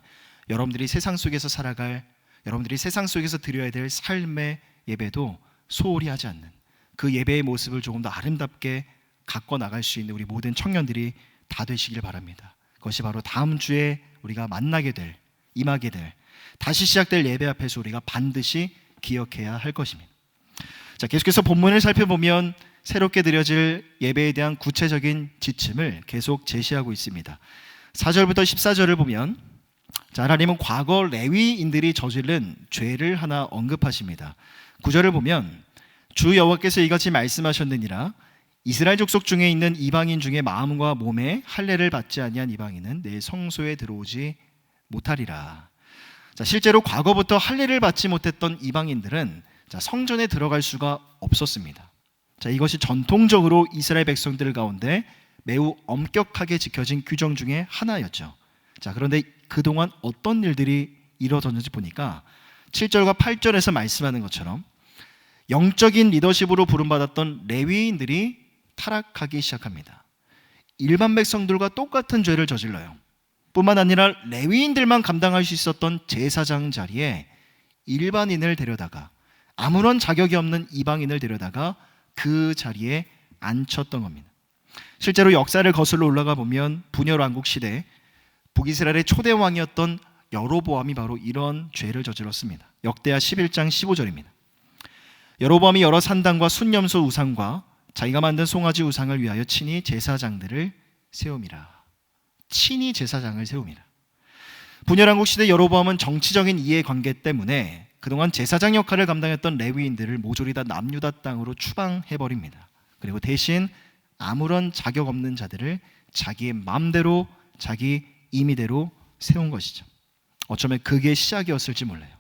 Speaker 3: 여러분들이 세상 속에서 살아갈, 여러분들이 세상 속에서 드려야 될 삶의 예배도 소홀히 하지 않는 그 예배의 모습을 조금 더 아름답게 갖고 나갈 수 있는 우리 모든 청년들이 다 되시길 바랍니다. 그것이 바로 다음 주에 우리가 만나게 될, 임하게 될, 다시 시작될 예배 앞에서 우리가 반드시 기억해야 할 것입니다. 자, 계속해서 본문을 살펴보면 새롭게 드려질 예배에 대한 구체적인 지침을 계속 제시하고 있습니다. 4절부터 14절을 보면 하나님은 과거 레위인들이 저지른 죄를 하나 언급하십니다. 9절을 보면 주 여호와께서 이같이 말씀하셨느니라 이스라엘 족속 중에 있는 이방인 중에 마음과 몸에 할례를 받지 아니한 이방인은 내 성소에 들어오지 못하리라. 실제로 과거부터 할례를 받지 못했던 이방인들은 성전에 들어갈 수가 없었습니다. 이것이 전통적으로 이스라엘 백성들 가운데 매우 엄격하게 지켜진 규정 중에 하나였죠. 그런데 그동안 어떤 일들이 이루어졌는지 보니까 7절과 8절에서 말씀하는 것처럼 영적인 리더십으로 부름받았던 레위인들이 타락하기 시작합니다. 일반 백성들과 똑같은 죄를 저질러요. 뿐만 아니라 레위인들만 감당할 수 있었던 제사장 자리에 일반인을 데려다가 아무런 자격이 없는 이방인을 데려다가 그 자리에 앉혔던 겁니다. 실제로 역사를 거슬러 올라가 보면 분열왕국 시대 북이스라엘의 초대 왕이었던 여로보암이 바로 이런 죄를 저질렀습니다. 역대하 11장 15절입니다. 여로보암이 여러 산당과 순념소 우상과 자기가 만든 송아지 우상을 위하여 친히 제사장들을 세움이라. 친히 제사장을 세움이라. 분열왕국 시대 여로보암은 정치적인 이해관계 때문에 그동안 제사장 역할을 감당했던 레위인들을 모조리 다 남유다 땅으로 추방해버립니다. 그리고 대신 아무런 자격 없는 자들을 자기의 마음대로 자기 임의대로 세운 것이죠. 어쩌면 그게 시작이었을지 몰라요.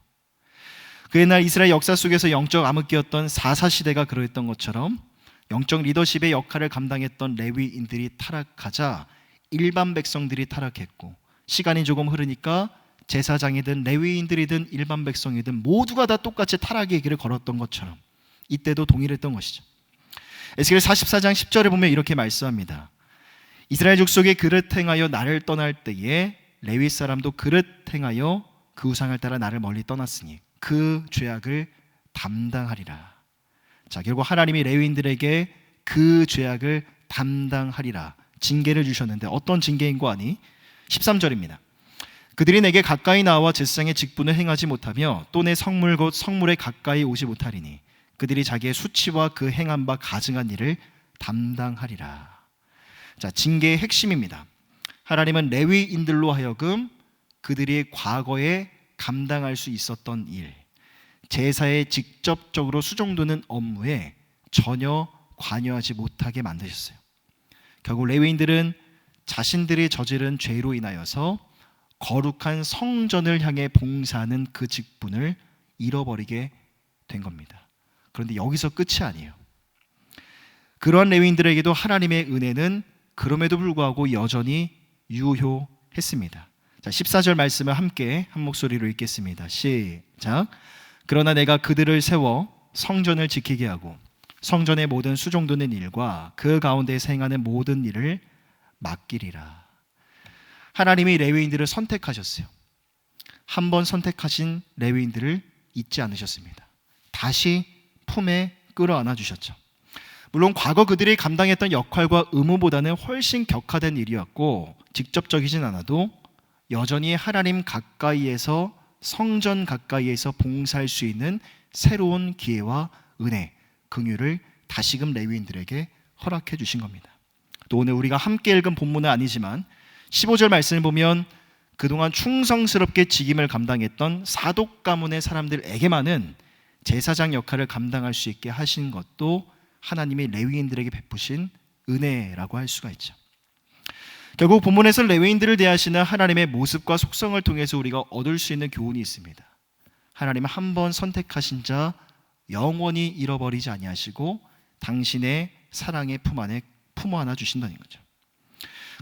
Speaker 3: 그 옛날 이스라엘 역사 속에서 영적 암흑기였던 사사시대가 그러했던 것처럼 영적 리더십의 역할을 감당했던 레위인들이 타락하자 일반 백성들이 타락했고 시간이 조금 흐르니까 제사장이든 레위인들이든 일반 백성이든 모두가 다 똑같이 타락의 길을 걸었던 것처럼 이때도 동일했던 것이죠. 에스겔 44장 10절에 보면 이렇게 말씀합니다. 이스라엘 족속이 그릇 행하여 나를 떠날 때에 레위 사람도 그릇 행하여 그 우상을 따라 나를 멀리 떠났으니 그 죄악을 담당하리라. 결국 하나님이 레위인들에게 그 죄악을 담당하리라 징계를 주셨는데 어떤 징계인고 하니 13절입니다. 그들이 내게 가까이 나와 제사장의 직분을 행하지 못하며 또 내 성물 곧 성물에 가까이 오지 못하리니 그들이 자기의 수치와 그 행한 바 가증한 일을 담당하리라. 징계의 핵심입니다. 하나님은 레위인들로 하여금 그들이 과거에 감당할 수 있었던 일, 제사에 직접적으로 수종드는 업무에 전혀 관여하지 못하게 만드셨어요. 결국 레위인들은 자신들이 저지른 죄로 인하여서 거룩한 성전을 향해 봉사하는 그 직분을 잃어버리게 된 겁니다. 그런데 여기서 끝이 아니에요. 그러한 레위인들에게도 하나님의 은혜는 그럼에도 불구하고 여전히 유효했습니다. 14절 말씀을 함께 한 목소리로 읽겠습니다. 시작. 그러나 내가 그들을 세워 성전을 지키게 하고 성전의 모든 수종드는 일과 그 가운데에서 행하는 모든 일을 맡기리라. 하나님이 레위인들을 선택하셨어요. 한 번 선택하신 레위인들을 잊지 않으셨습니다. 다시 품에 끌어안아 주셨죠. 물론 과거 그들이 감당했던 역할과 의무보다는 훨씬 격화된 일이었고 직접적이진 않아도 여전히 하나님 가까이에서 성전 가까이에서 봉사할 수 있는 새로운 기회와 은혜, 긍휼을 다시금 레위인들에게 허락해 주신 겁니다. 또 오늘 우리가 함께 읽은 본문은 아니지만 15절 말씀을 보면 그동안 충성스럽게 직임을 감당했던 사독 가문의 사람들에게만은 제사장 역할을 감당할 수 있게 하신 것도 하나님이 레위인들에게 베푸신 은혜라고 할 수가 있죠. 결국 본문에서 레위인들을 대하시는 하나님의 모습과 속성을 통해서 우리가 얻을 수 있는 교훈이 있습니다. 하나님은 한 번 선택하신 자 영원히 잃어버리지 아니하시고 당신의 사랑의 품 안에 품어 안아 주신다는 거죠.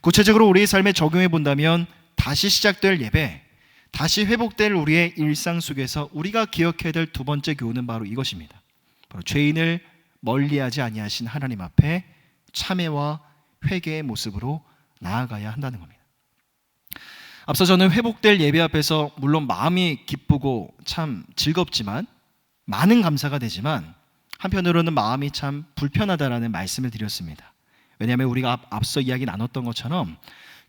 Speaker 3: 구체적으로 우리의 삶에 적용해 본다면 다시 시작될 예배, 다시 회복될 우리의 일상 속에서 우리가 기억해야 될 두 번째 교훈은 바로 이것입니다. 바로 죄인을 멀리하지 아니하신 하나님 앞에 참회와 회개의 모습으로 나아가야 한다는 겁니다. 앞서 저는 회복될 예배 앞에서 물론 마음이 기쁘고 참 즐겁지만 많은 감사가 되지만 한편으로는 마음이 참 불편하다라는 말씀을 드렸습니다. 왜냐하면 우리가 앞서 이야기 나눴던 것처럼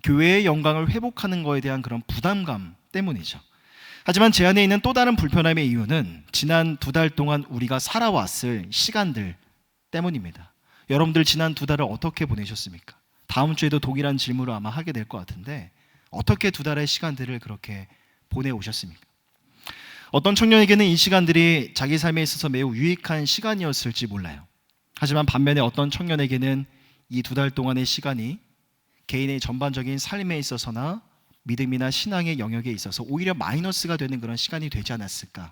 Speaker 3: 교회의 영광을 회복하는 것에 대한 그런 부담감 때문이죠. 하지만 제 안에 있는 또 다른 불편함의 이유는 지난 2달 동안 우리가 살아왔을 시간들 때문입니다. 여러분들 지난 2달을 어떻게 보내셨습니까? 다음 주에도 동일한 질문을 아마 하게 될 것 같은데 어떻게 2달의 시간들을 그렇게 보내오셨습니까? 어떤 청년에게는 이 시간들이 자기 삶에 있어서 매우 유익한 시간이었을지 몰라요. 하지만 반면에 어떤 청년에게는 이 2달 동안의 시간이 개인의 전반적인 삶에 있어서나 믿음이나 신앙의 영역에 있어서 오히려 마이너스가 되는 그런 시간이 되지 않았을까,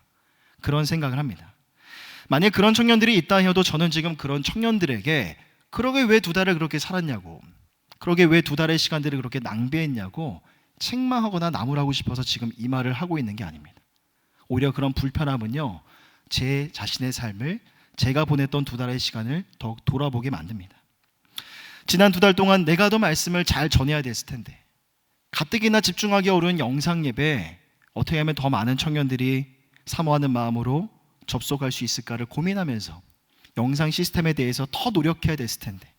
Speaker 3: 그런 생각을 합니다. 만약 그런 청년들이 있다 해도 저는 지금 그런 청년들에게 그러게 왜 2달을 그렇게 살았냐고, 그러게 왜 2달의 시간들을 그렇게 낭비했냐고 책망하거나 나무라고 싶어서 지금 이 말을 하고 있는 게 아닙니다. 오히려 그런 불편함은요, 제 자신의 삶을, 제가 보냈던 2달의 시간을 더욱 돌아보게 만듭니다. 지난 2달 동안 내가 더 말씀을 잘 전해야 됐을 텐데, 가뜩이나 집중하기 어려운 영상 예배에 어떻게 하면 더 많은 청년들이 사모하는 마음으로 접속할 수 있을까를 고민하면서 영상 시스템에 대해서 더 노력해야 됐을 텐데,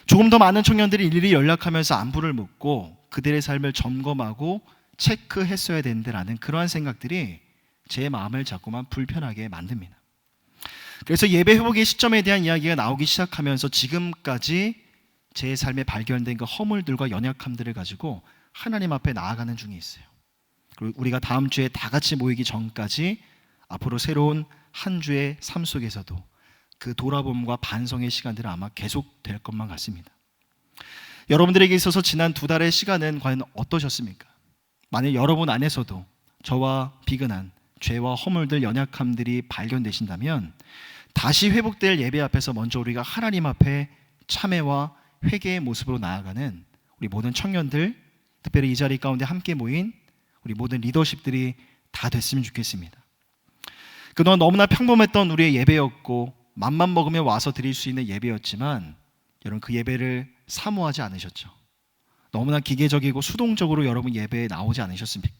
Speaker 3: 조금 더 많은 청년들이 일일이 연락하면서 안부를 묻고 그들의 삶을 점검하고 체크했어야 되는데라는 그러한 생각들이 제 마음을 자꾸만 불편하게 만듭니다. 그래서 예배 회복의 시점에 대한 이야기가 나오기 시작하면서 지금까지 제 삶에 발견된 그 허물들과 연약함들을 가지고 하나님 앞에 나아가는 중에 있어요. 그리고 우리가 다음 주에 다 같이 모이기 전까지 앞으로 새로운 한 주의 삶 속에서도 그 돌아봄과 반성의 시간들은 아마 계속될 것만 같습니다. 여러분들에게 있어서 지난 2달의 시간은 과연 어떠셨습니까? 만약 여러분 안에서도 저와 비근한 죄와 허물들, 연약함들이 발견되신다면 다시 회복될 예배 앞에서 먼저 우리가 하나님 앞에 참회와 회개의 모습으로 나아가는 우리 모든 청년들, 특별히 이 자리 가운데 함께 모인 우리 모든 리더십들이 다 됐으면 좋겠습니다. 그동안 너무나 평범했던 우리의 예배였고 맘만 먹으면 와서 드릴 수 있는 예배였지만 여러분 그 예배를 사모하지 않으셨죠? 너무나 기계적이고 수동적으로 여러분 예배에 나오지 않으셨습니까?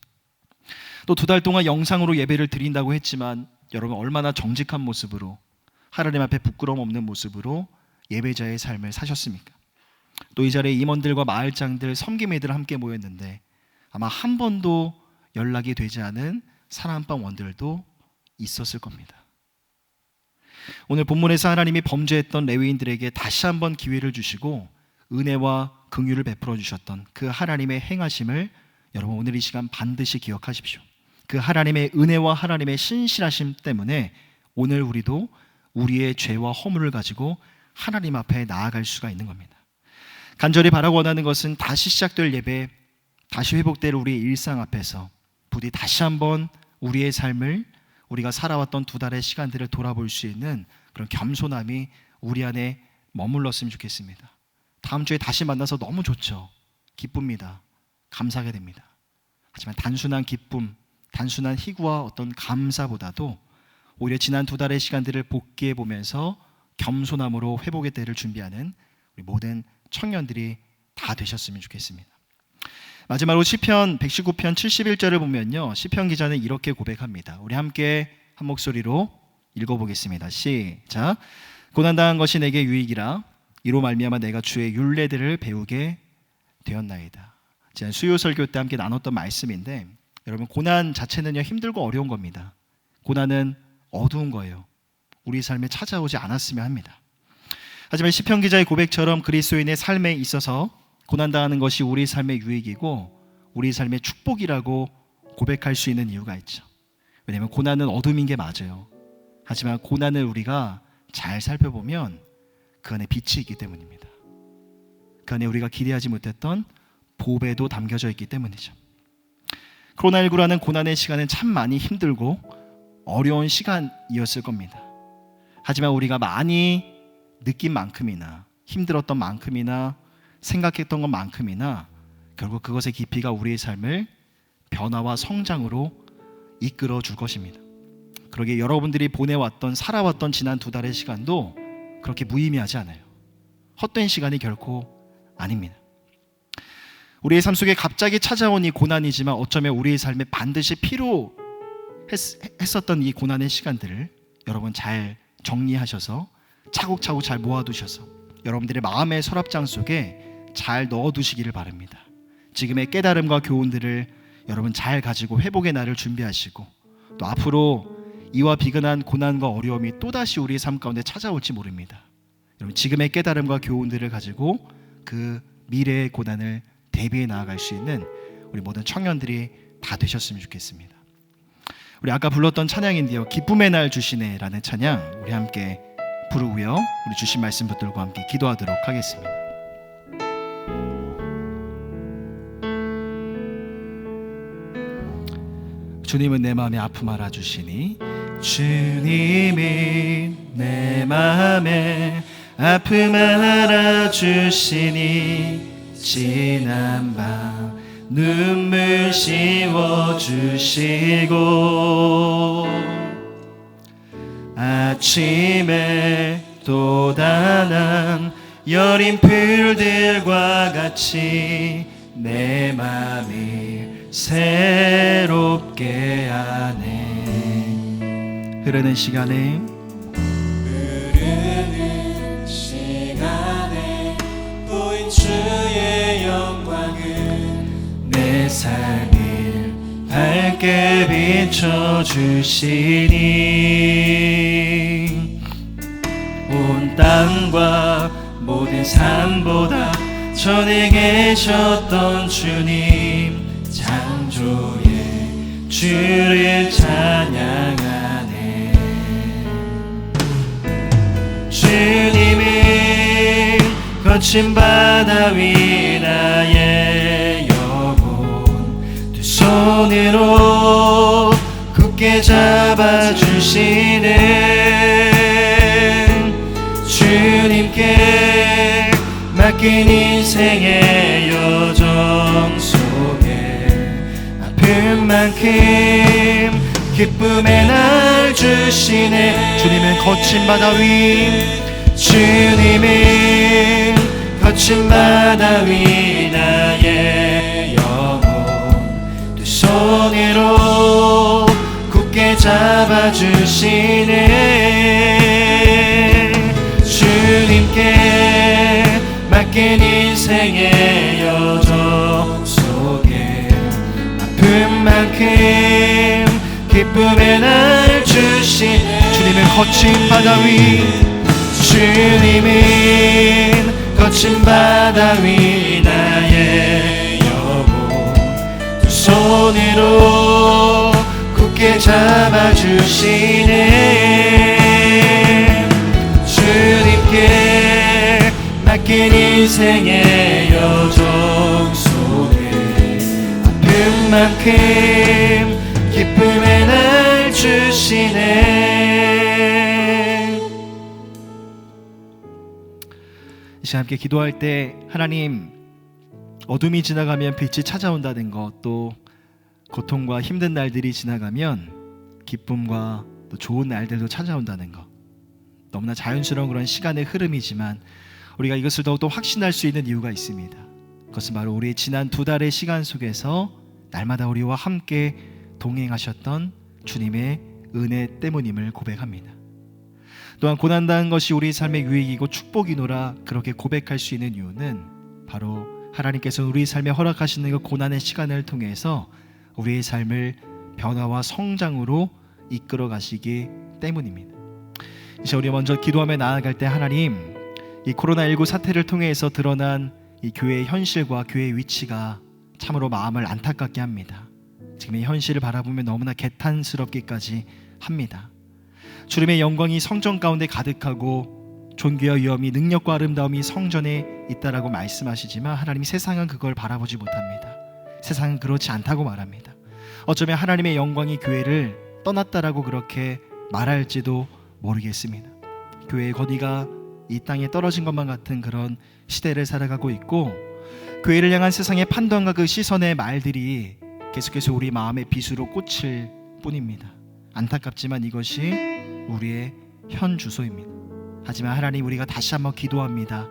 Speaker 3: 또 2달 동안 영상으로 예배를 드린다고 했지만 여러분 얼마나 정직한 모습으로, 하나님 앞에 부끄러움 없는 모습으로 예배자의 삶을 사셨습니까? 또 이 자리에 임원들과 마을장들, 섬김이들 함께 모였는데 아마 한 번도 연락이 되지 않은 사랑방 원들도 있었을 겁니다. 오늘 본문에서 하나님이 범죄했던 레위인들에게 다시 한번 기회를 주시고 은혜와 긍휼을 베풀어 주셨던 그 하나님의 행하심을 여러분 오늘 이 시간 반드시 기억하십시오. 그 하나님의 은혜와 하나님의 신실하심 때문에 오늘 우리도 우리의 죄와 허물을 가지고 하나님 앞에 나아갈 수가 있는 겁니다. 간절히 바라고 원하는 것은 다시 시작될 예배, 다시 회복될 우리의 일상 앞에서 부디 다시 한번 우리의 삶을, 우리가 살아왔던 2달의 시간들을 돌아볼 수 있는 그런 겸손함이 우리 안에 머물렀으면 좋겠습니다. 다음 주에 다시 만나서 너무 좋죠. 기쁩니다. 감사하게 됩니다. 하지만 단순한 기쁨, 단순한 희구와 어떤 감사보다도 오히려 지난 2달의 시간들을 복귀해 보면서 겸손함으로 회복의 때를 준비하는 우리 모든 청년들이 다 되셨으면 좋겠습니다. 마지막으로 시편 119편 71절을 보면요, 시편 기자는 이렇게 고백합니다. 우리 함께 한 목소리로 읽어보겠습니다. 시작. 고난당한 것이 내게 유익이라 이로 말미암아 내가 주의 율례들을 배우게 되었나이다. 지난 수요 설교 때 함께 나눴던 말씀인데, 여러분 고난 자체는요 힘들고 어려운 겁니다. 고난은 어두운 거예요. 우리 삶에 찾아오지 않았으면 합니다. 하지만 시편 기자의 고백처럼 그리스도인의 삶에 있어서 고난당하는 것이 우리 삶의 유익이고 우리 삶의 축복이라고 고백할 수 있는 이유가 있죠. 왜냐하면 고난은 어둠인 게 맞아요. 하지만 고난을 우리가 잘 살펴보면 그 안에 빛이 있기 때문입니다. 그 안에 우리가 기대하지 못했던 보배도 담겨져 있기 때문이죠. 코로나19라는 고난의 시간은 참 많이 힘들고 어려운 시간이었을 겁니다. 하지만 우리가 많이 느낀 만큼이나 힘들었던 만큼이나 생각했던 것만큼이나 결국 그것의 깊이가 우리의 삶을 변화와 성장으로 이끌어 줄 것입니다. 그러기에 여러분들이 보내왔던 살아왔던 지난 2달의 시간도 그렇게 무의미하지 않아요. 헛된 시간이 결코 아닙니다. 우리의 삶 속에 갑자기 찾아온 이 고난이지만 어쩌면 우리의 삶에 반드시 필요했었던 이 고난의 시간들을 여러분 잘 정리하셔서 차곡차곡 잘 모아두셔서 여러분들의 마음의 서랍장 속에 잘 넣어두시기를 바랍니다. 지금의 깨달음과 교훈들을 여러분 잘 가지고 회복의 날을 준비하시고 또 앞으로 이와 비근한 고난과 어려움이 또다시 우리의 삶 가운데 찾아올지 모릅니다. 여러분 지금의 깨달음과 교훈들을 가지고 그 미래의 고난을 대비해 나아갈 수 있는 우리 모든 청년들이 다 되셨으면 좋겠습니다. 우리 아까 불렀던 찬양인데요, 기쁨의 날 주시네 라는 찬양 우리 함께 부르고요, 우리 주신 말씀 붙들고 함께 기도하도록 하겠습니다. 주님은 내 마음의 아픔 알아주시니, 주님이 내 마음의 아픔 알아주시니, 지난 밤 눈물 씻어주시고 아침에 또 다른 여린 풀들과 같이 내 맘이 새롭게 하네. 흐르는 시간에
Speaker 2: 보인 주의 영광은
Speaker 3: 내 삶을 밝게 비춰주시니, 온 땅과 모든 산보다 전에 계셨던 주님, 창조의 주를 찬양하네. 주님이 거친 바다 위 나의 영혼 두 손으로 굳게 잡아주시는, 주님께 맡긴 인생의 여정 속에 아픈 만큼 기쁨의 날 주시네. 주님은 거친 바다 위, 주님은 거친 바다 위 나의 영혼 두 손으로 굳게 잡아주시네. 주님께 맡긴 인생의 여정 속에 아픈 만큼 기쁨의 날 주시네. 주님은 거친 바다 위, 주님은 거친 바다 위 나의 영혼 두 손으로 굳게 잡아주시네. 주님께 맡긴 인생의 여정 속에 아픈 만큼 기쁨의 날 주시네. 이 시간 함께 기도할 때, 하나님, 어둠이 지나가면 빛이 찾아온다는 것, 또 고통과 힘든 날들이 지나가면 기쁨과 또 좋은 날들도 찾아온다는 것, 너무나 자연스러운 그런 시간의 흐름이지만 우리가 이것을 더욱더 확신할 수 있는 이유가 있습니다. 그것은 바로 우리의 지난 2달의 시간 속에서 날마다 우리와 함께 동행하셨던 주님의 은혜 때문임을 고백합니다. 또한 고난당한 것이 우리 삶의 유익이고 축복이노라 그렇게 고백할 수 있는 이유는 바로 하나님께서 우리 삶에 허락하시는 그 고난의 시간을 통해서 우리의 삶을 변화와 성장으로 이끌어 가시기 때문입니다. 이제 우리 먼저 기도하며 나아갈 때, 하나님, 이 코로나19 사태를 통해서 드러난 이 교회의 현실과 교회의 위치가 참으로 마음을 안타깝게 합니다. 지금의 현실을 바라보면 너무나 개탄스럽기까지 합니다. 주님의 영광이 성전 가운데 가득하고 존귀와 위엄이, 능력과 아름다움이 성전에 있다라고 말씀하시지만 하나님, 세상은 그걸 바라보지 못합니다. 세상은 그렇지 않다고 말합니다. 어쩌면 하나님의 영광이 교회를 떠났다라고 그렇게 말할지도 모르겠습니다. 교회의 권위가 이 땅에 떨어진 것만 같은 그런 시대를 살아가고 있고, 교회를 향한 세상의 판단과 그 시선의 말들이 계속해서 우리 마음의 비수로 꽂힐 뿐입니다. 안타깝지만 이것이 우리의 현 주소입니다. 하지만 하나님, 우리가 다시 한번 기도합니다.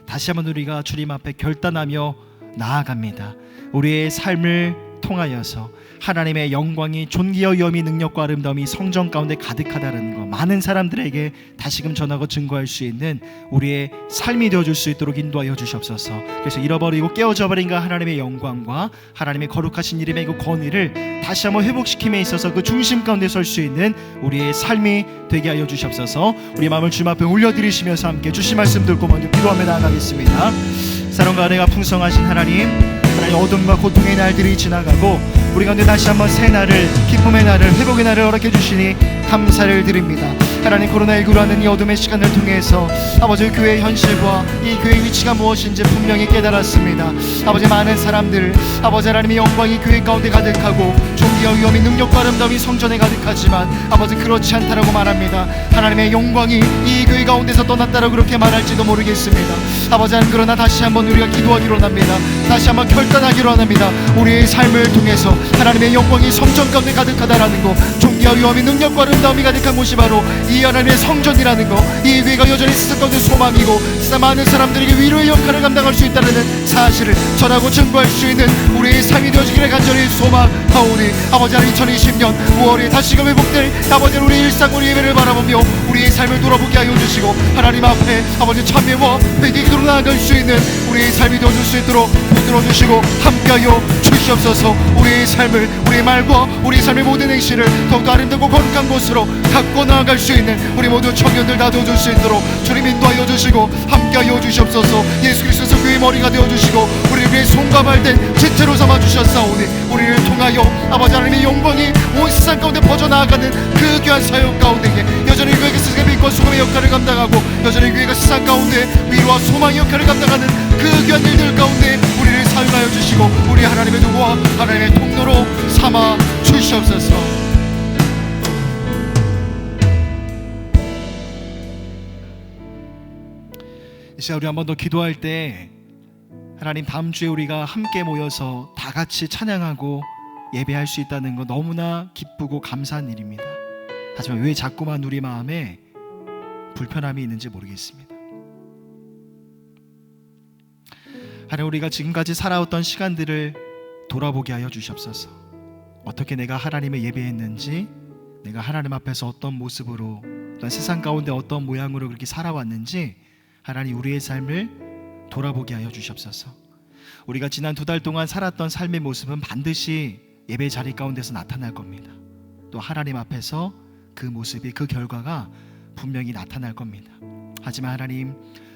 Speaker 3: 다시 한번 우리가 주님 앞에 결단하며 나아갑니다. 우리의 삶을 통하여서 하나님의 영광이, 존귀와 위엄이, 능력과 아름다움이 성전 가운데 가득하다는 것, 많은 사람들에게 다시금 전하고 증거할 수 있는 우리의 삶이 되어줄 수 있도록 인도하여 주시옵소서. 그래서 잃어버리고 깨어져 버린 그 하나님의 영광과 하나님의 거룩하신 이름의 그 권위를 다시 한번 회복시킴에 있어서 그 중심 가운데 설 수 있는 우리의 삶이 되게 하여 주시옵소서. 우리 마음을 주님 앞에 올려드리시면서 함께 주신 말씀 듣고 먼저 기도하며 나아가겠습니다. 사랑과 은혜가 풍성하신 하나님, 어둠과 고통의 날들이 지나가고 우리 가운데 다시 한번 새 날을, 기쁨의 날을, 회복의 날을 허락해 주시니 감사를 드립니다. 하나님, 코로나19로 하는 이 어둠의 시간을 통해서 아버지, 교회의 현실과 이 교회의 위치가 무엇인지 분명히 깨달았습니다. 아버지, 많은 사람들, 아버지 하나님의 영광이 교회 가운데 가득하고 존귀와 위엄이, 능력과 아름다움이 성전에 가득하지만 아버지, 그렇지 않다라고 말합니다. 하나님의 영광이 이 교회 가운데서 떠났다라고 그렇게 말할지도 모르겠습니다. 아버지 하나님, 그러나 다시 한번 우리가 기도하기로 합니다. 다시 한번 결단하기로 합니다. 우리의 삶을 통해서 하나님의 영광이 성전 가운데 가득하다라는 것, 존귀와 위엄이, 능력과 아름다움이 가득한 곳이 바로 이 하나님의 성전이라는 것, 이 교회가 여전히 세상 가운데 소망이고 많은 사람들에게 위로의 역할을 감당할 수 있다는 사실을 전하고 증거할 수 있는 우리의 삶이 되어지기를 간절히 소망하오니 아버지 하나님, 2020년 5월에 다시금 회복될 아버지 우리 일상, 우리 예배를 바라보며 우리의 삶을 돌아보게 하여 주시고 하나님 앞에 아버지 참회와 회개 기도로 나아갈 수 있는 우리의 삶이 되어줄 수 있도록 붙들어 주시고 함께하여 주시옵소서. 우리의 삶을, 우리의 말과 우리의 삶의 모든 행실을 더욱더 아름답고 거룩한 곳으로 갖고 나아갈 수 있는 우리 모두 청년들 다 되어줄 수 있도록 주님 인도하여 주시고 함께하여 주시옵소서. 예수 그리스도께서 교회의 머리가 되어주시고 우리를 위해 손과 발된 지체로 삼아주셨사오니 우리를 통하여 아버지 하나님의 영광이 온 세상 가운데 퍼져나아가는 그 귀한 사역 가운데에 여전히 교회가 세상의 빛과 소금의 역할을 감당하고 여전히 교회가 세상 가운데 위로와 소망의 역할을 감당하는 그 귀한 일들 가운데 우리를 사용하여 주시고 우리 하나님의 도구와 하나님의 통로로 삼아 주시옵소서. 이제 우리 한 번 더 기도할 때 하나님, 다음 주에 우리가 함께 모여서 다 같이 찬양하고 예배할 수 있다는 거 너무나 기쁘고 감사한 일입니다. 하지만 왜 자꾸만 우리 마음에 불편함이 있는지 모르겠습니다. 하나님, 우리가 지금까지 살아왔던 시간들을 돌아보게 하여 주시옵소서. 어떻게 내가 하나님을 예배했는지, 내가 하나님 앞에서 어떤 모습으로, 또한 세상 가운데 어떤 모양으로 그렇게 살아왔는지 하나님, 우리의 삶을 돌아보게 하여 주시옵소서. 우리가 지난 2달 동안 살았던 삶의 모습은 반드시 예배 자리 가운데서 나타날 겁니다. 또 하나님 앞에서 그 모습이, 그 결과가 분명히 나타날 겁니다. 하지만 하나님,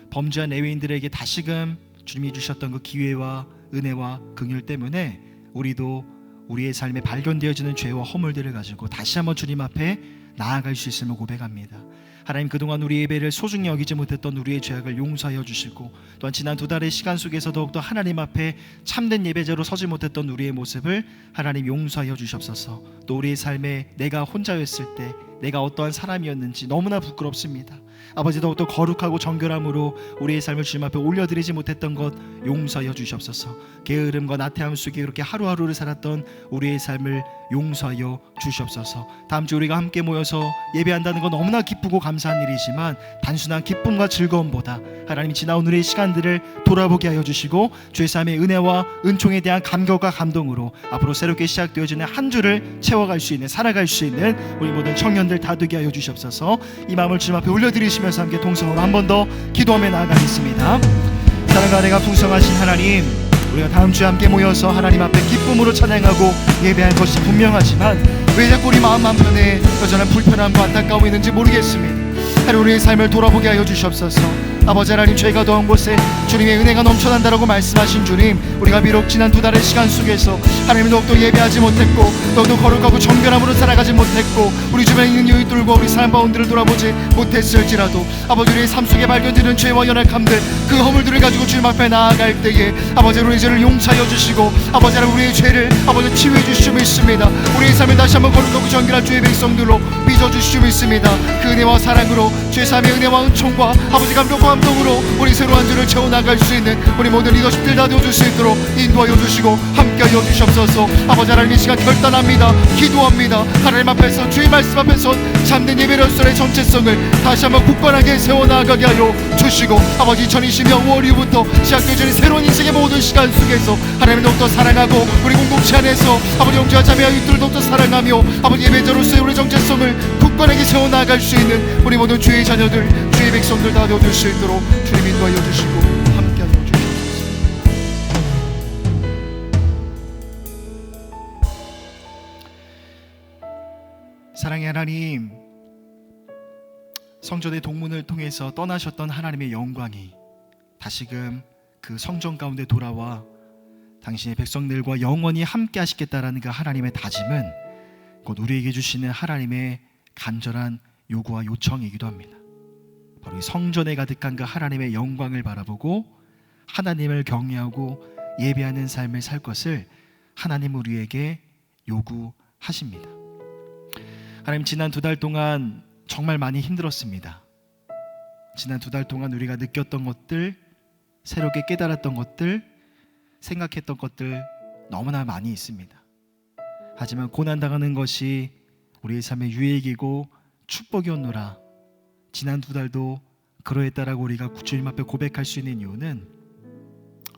Speaker 3: 범죄한 레위인들에게 다시금 주님이 주셨던 그 기회와 은혜와 긍휼 때문에 우리도 우리의 삶에 발견되어지는 죄와 허물들을 가지고 다시 한번 주님 앞에 나아갈 수 있음을 고백합니다. 하나님, 그동안 우리 예배를 소중히 여기지 못했던 우리의 죄악을 용서하여 주시고, 또한 지난 2달의 시간 속에서 더욱더 하나님 앞에 참된 예배자로 서지 못했던 우리의 모습을 하나님 용서하여 주시옵소서. 또 우리의 삶에 내가 혼자였을 때 내가 어떠한 사람이었는지 너무나 부끄럽습니다. 아버지, 더욱더 거룩하고 정결함으로 우리의 삶을 주님 앞에 올려드리지 못했던 것 용서하여 주시옵소서. 게으름과 나태함 속에 그렇게 하루하루를 살았던 우리의 삶을 용서하여 주시옵소서. 다음 주 우리가 함께 모여서 예배한다는 건 너무나 기쁘고 감사한 일이지만 단순한 기쁨과 즐거움보다 하나님이 지나온 우리의 시간들을 돌아보게 하여 주시고 주의 삶의 은혜와 은총에 대한 감격과 감동으로 앞으로 새롭게 시작되어지는 한 주를 채워갈 수 있는, 살아갈 수 있는 우리 모든 청년들 다 되게 하여 주시옵소서. 이 마음을 주님 앞에 올려드리시면서 함께 동성으로 한 번 더 기도하며 나아가겠습니다. 사랑과 은혜가 풍성하신 하나님, 우리가 다음 주에 함께 모여서 하나님 앞에 기쁨으로 찬양하고 예배할 것이 분명하지만 왜 자꾸 우리 마음 한편에 여전한 불편함과 안타까움이 있는지 모르겠습니다. 하루 우리의 삶을 돌아보게 하여 주시옵소서. 아버지 하나님, 죄가 더한 곳에 주님의 은혜가 넘쳐난다라고 말씀하신 주님, 우리가 비록 지난 2달의 시간 속에서 하나님 더욱더 예배하지 못했고 더욱더 거룩하고 정결함으로 살아가지 못했고 우리 주변에 있는 이웃들과 우리 사람 가운데를 돌아보지 못했을지라도 아버지, 우리의 삶 속에 발견되는 죄와 연약함들, 그 허물들을 가지고 주님 앞에 나아갈 때에 아버지, 우리의 죄를 용서하여 주시고 아버지 하나님, 우리의 죄를 아버지 치유해 주시고 있습니다. 우리의 삶을 다시 한번 거룩하고 정결한 주의 백성들로 빚어주시고 있습니다. 그 은혜와 사랑으로 주의 삶의 은혜와 은총과 아버지 감격과 감동으로 우리 새로운 한 주를 채워나갈 수 있는 우리 모든 리더십들 다 되어줄 수 있도록 인도하여 주시고 함께하여 주시옵소서. 아버지 하나님, 이 시간 결단합니다. 기도합니다. 하나님 앞에서, 주의 말씀 앞에서 참된 예배로서의 정체성을 다시 한번 굳건하게 세워나가게 하여 주시고 아버지, 2020년 5월 이후부터 시작되어지는 새로운 인생의 모든 시간 속에서 하나님을 더욱더 사랑하고 우리 공동체 안에서 아버지 형제와 자매와 이웃들을 더욱더 사랑하며 아버지 예배자로서의 우리 정체성을 굳건하게 세워나갈 수 있는 우리 모든 주의 자녀들, 주의 백성들 다 되어줄 수 있도록 주님 인도하여 주시고 함께하여 주시옵소서. 사랑의 하나님, 성전의 동문을 통해서 떠나셨던 하나님의 영광이 다시금 그 성전 가운데 돌아와 당신의 백성들과 영원히 함께 하시겠다라는 그 하나님의 다짐은 곧 우리에게 주시는 하나님의 간절한 요구와 요청이기도 합니다. 바로 이 성전에 가득한 그 하나님의 영광을 바라보고 하나님을 경외하고 예배하는 삶을 살 것을 하나님 우리에게 요구하십니다. 하나님, 지난 2달 동안 정말 많이 힘들었습니다. 지난 2달 동안 우리가 느꼈던 것들, 새롭게 깨달았던 것들, 생각했던 것들 너무나 많이 있습니다. 하지만 고난당하는 것이 우리의 삶의 유익이고 축복이었노라. 지난 2달도 그러했다라고 우리가 주님 앞에 고백할 수 있는 이유는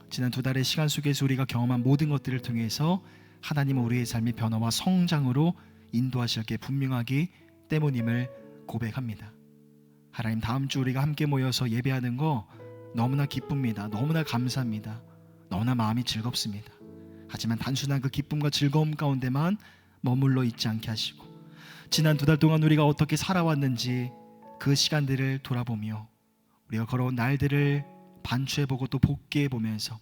Speaker 3: 지난 2달의 시간 속에서 우리가 경험한 모든 것들을 통해서 하나님은 우리의 삶의 변화와 성장으로 인도하시기 분명하기 때문임을 고백합니다. 하나님, 다음 주 우리가 함께 모여서 예배하는 거 너무나 기쁩니다. 너무나 감사합니다. 너무나 마음이 즐겁습니다. 하지만 단순한 그 기쁨과 즐거움 가운데만 머물러 있지 않게 하시고 지난 2달 동안 우리가 어떻게 살아왔는지 그 시간들을 돌아보며 우리가 걸어온 날들을 반추해보고 또 복귀해보면서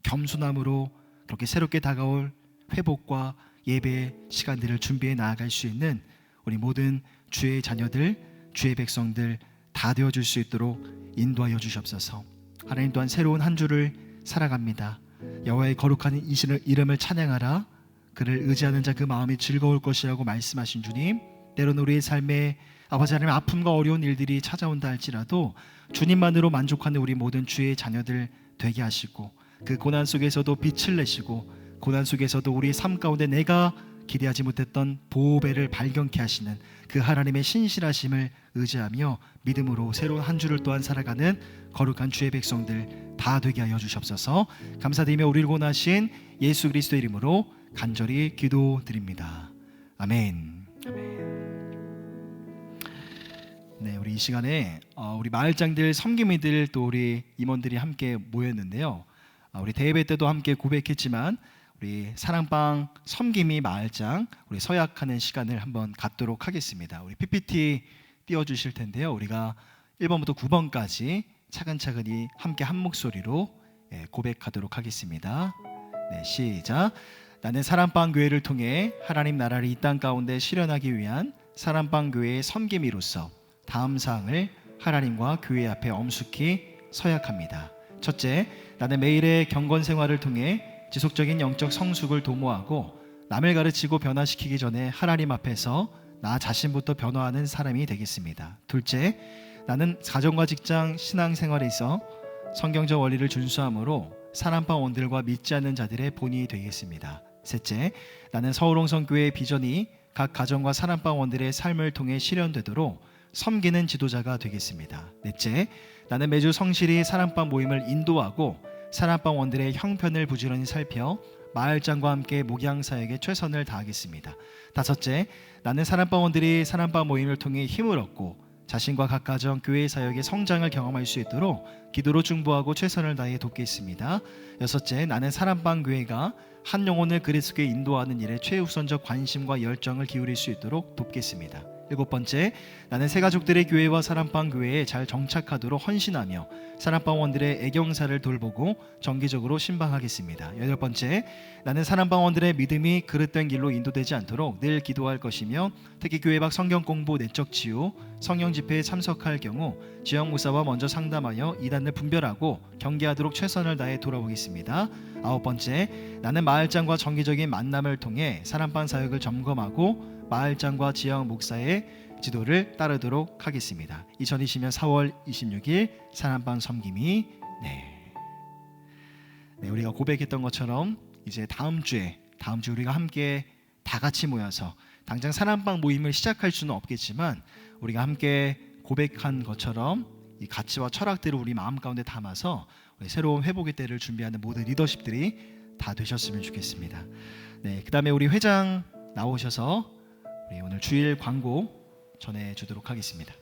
Speaker 3: 겸손함으로 그렇게 새롭게 다가올 회복과 예배의 시간들을 준비해 나아갈 수 있는 우리 모든 주의 자녀들, 주의 백성들 다 되어줄 수 있도록 인도하여 주시옵소서. 하나님, 또한 새로운 한 주를 살아갑니다. 여호와의 거룩한 이름을 찬양하라. 그를 의지하는 자 그 마음이 즐거울 것이라고 말씀하신 주님, 때로는 우리의 삶에 아버지 하나님 아픔과 어려운 일들이 찾아온다 할지라도 주님만으로 만족하는 우리 모든 주의 자녀들 되게 하시고 그 고난 속에서도 빛을 내시고 고난 속에서도 우리 삶 가운데 내가 기대하지 못했던 보배를 발견케 하시는 그 하나님의 신실하심을 의지하며 믿음으로 새로운 한 주를 또한 살아가는 거룩한 주의 백성들 다 되게 하여 주시옵소서. 감사드리며 우리를 원하신 예수 그리스도의 이름으로 간절히 기도드립니다. 아멘. 네, 우리 이 시간에 우리 마을장들, 섬김이들 또 우리 임원들이 함께 모였는데요. 우리 대예배 때도 함께 고백했지만 우리 사랑방 섬김이 마을장 우리 서약하는 시간을 한번 갖도록 하겠습니다. 우리 PPT 띄워주실 텐데요. 우리가 1번부터 9번까지 차근차근히 함께 한 목소리로 고백하도록 하겠습니다. 네, 시작. 나는 사랑방 교회를 통해 하나님 나라를 이 땅 가운데 실현하기 위한 사랑방 교회의 섬김이로서 다음 사항을 하나님과 교회 앞에 엄숙히 서약합니다. 첫째, 나는 매일의 경건 생활을 통해 지속적인 영적 성숙을 도모하고 남을 가르치고 변화시키기 전에 하나님 앞에서 나 자신부터 변화하는 사람이 되겠습니다. 둘째, 나는 가정과 직장, 신앙생활에 있어 성경적 원리를 준수함으로 사랑방 원들과 믿지 않는 자들의 본이 되겠습니다. 셋째, 나는 서울홍성교회의 비전이 각 가정과 사랑방 원들의 삶을 통해 실현되도록 섬기는 지도자가 되겠습니다. 넷째, 나는 매주 성실히 사랑방 모임을 인도하고 사랑방 원들의 형편을 부지런히 살펴 마을장과 함께 목양 사역에 최선을 다하겠습니다. 다섯째, 나는 사랑방 원들이 사랑방 모임을 통해 힘을 얻고 자신과 각 가정, 교회 사역의 성장을 경험할 수 있도록 기도로 중보하고 최선을 다해 돕겠습니다. 여섯째, 나는 사랑방 교회가 한 영혼을 그리스도께 인도하는 일에 최우선적 관심과 열정을 기울일 수 있도록 돕겠습니다. 7번째, 나는 새 가족들의 교회와 사랑방 교회에 잘 정착하도록 헌신하며 사랑방원들의 애경사를 돌보고 정기적으로 신방하겠습니다. 8번째, 나는 사랑방원들의 믿음이 그릇된 길로 인도되지 않도록 늘 기도할 것이며 특히 교회 밖 성경 공부, 내적 치유, 성령 집회에 참석할 경우 지역 목사와 먼저 상담하여 이단을 분별하고 경계하도록 최선을 다해 돌아오겠습니다. 9번째, 나는 마을장과 정기적인 만남을 통해 사랑방 사역을 점검하고 마을장과 지역 목사의 지도를 따르도록 하겠습니다. 2020년 4월 26일 사랑방 섬김이 네, 우리가 고백했던 것처럼 이제 다음 주에 우리가 함께 다 같이 모여서 당장 사랑방 모임을 시작할 수는 없겠지만 우리가 함께 고백한 것처럼 이 가치와 철학들을 우리 마음 가운데 담아서 우리 새로운 회복의 때를 준비하는 모든 리더십들이 다 되셨으면 좋겠습니다. 네, 그다음에 우리 회장 나오셔서 우리 오늘 주일 광고 전해주도록 하겠습니다.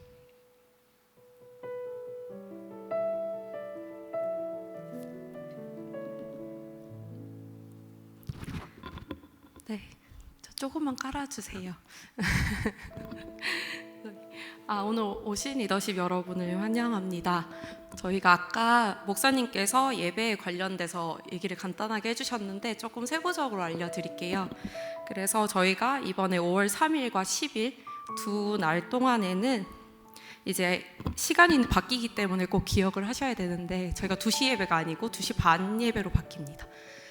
Speaker 4: 네, 저 조금만 깔아주세요. 오늘 오신 리더십 여러분을 환영합니다. 저희가 아까 목사님께서 예배에 관련돼서 얘기를 간단하게 해주셨는데 조금 세부적으로 알려드릴게요. 그래서 저희가 이번에 5월 3일과 10일 두 날 동안에는 이제 시간이 바뀌기 때문에 꼭 기억을 하셔야 되는데 저희가 2시 예배가 아니고 2시 반 예배로 바뀝니다.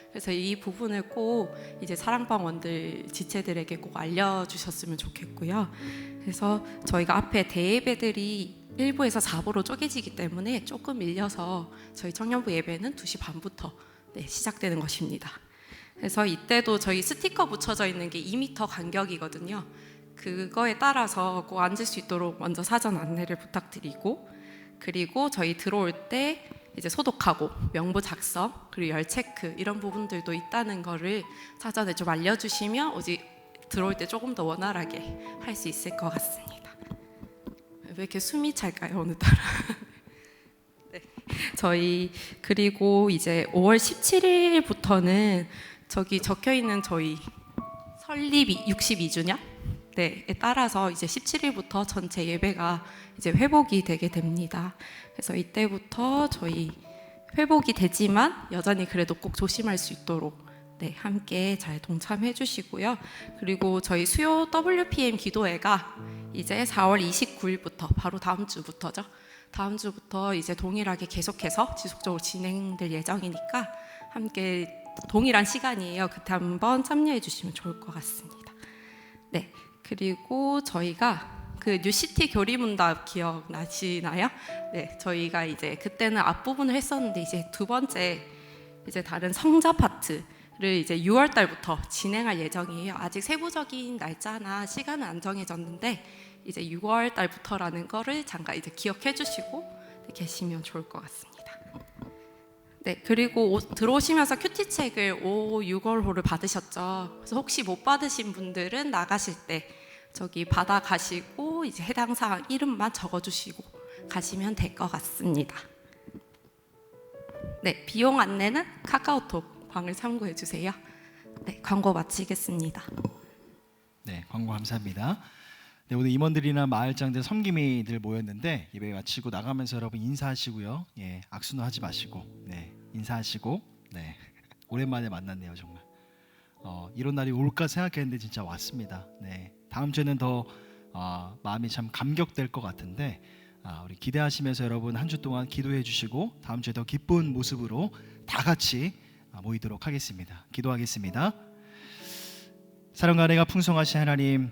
Speaker 4: 그래서 이 부분을 꼭 이제 사랑방원들 지체들에게 꼭 알려주셨으면 좋겠고요. 그래서 저희가 앞에 대예배들이 1부에서 4부로 쪼개지기 때문에 조금 밀려서 저희 청년부 예배는 2시 반부터 시작되는 것입니다. 그래서 이때도 저희 스티커 붙여져 있는 게 2m 간격이거든요. 그거에 따라서 꼭 앉을 수 있도록 먼저 사전 안내를 부탁드리고, 그리고 저희 들어올 때 이제 소독하고 명부 작성 그리고 열 체크 이런 부분들도 있다는 거를 사전에 좀 알려주시면 오직 들어올 때 조금 더 원활하게 할 수 있을 것 같습니다. 왜 이렇게 숨이 찰까요 오늘따라? 네, 저희 그리고 이제 5월 17일부터는 저기 적혀 있는 저희 설립 62주년 에 따라서 이제 17일부터 전체 예배가 이제 회복이 되게 됩니다. 그래서 이때부터 저희 회복이 되지만 여전히 그래도 꼭 조심할 수 있도록 함께 잘 동참해 주시고요. 그리고 저희 수요 WPM 기도회가 이제 4월 29일부터 바로 다음 주부터죠. 다음 주부터 이제 동일하게 계속해서 지속적으로 진행될 예정이니까 함께 동일한 시간이에요. 그때 한번 참여해 주시면 좋을 것 같습니다. 네. 그리고 저희가 그 뉴시티 교리문답 기억나시나요? 네, 저희가 이제 그때는 앞부분을 했었는데 이제 두 번째 이제 다른 성자 파트를 이제 6월 달부터 진행할 예정이에요. 아직 세부적인 날짜나 시간은 안 정해졌는데 이제 6월 달부터라는 거를 잠깐 이제 기억해 주시고 계시면 좋을 것 같습니다. 네, 그리고 들어오시면서 큐티 책을 5, 6월호를 받으셨죠. 그래서 혹시 못 받으신 분들은 나가실 때 저기 받아 가시고 이제 해당 사항 이름만 적어주시고 가시면 될 것 같습니다. 네, 비용 안내는 카카오톡 방을 참고해 주세요. 네, 광고 마치겠습니다.
Speaker 3: 네, 광고 감사합니다. 네, 오늘 임원들이나 마을장들 섬김이들 모였는데 예배 마치고 나가면서 여러분 인사하시고요. 예, 악수는 하지 마시고 인사하시고 오랜만에 만났네요 정말. 이런 날이 올까 생각했는데 진짜 왔습니다. 네, 다음 주에는 더 마음이 참 감격될 것 같은데 우리 기대하시면서 여러분 한 주 동안 기도해 주시고 다음 주에 더 기쁜 모습으로 다 같이 모이도록 하겠습니다. 기도하겠습니다. 사랑과 은혜가 풍성하신 하나님,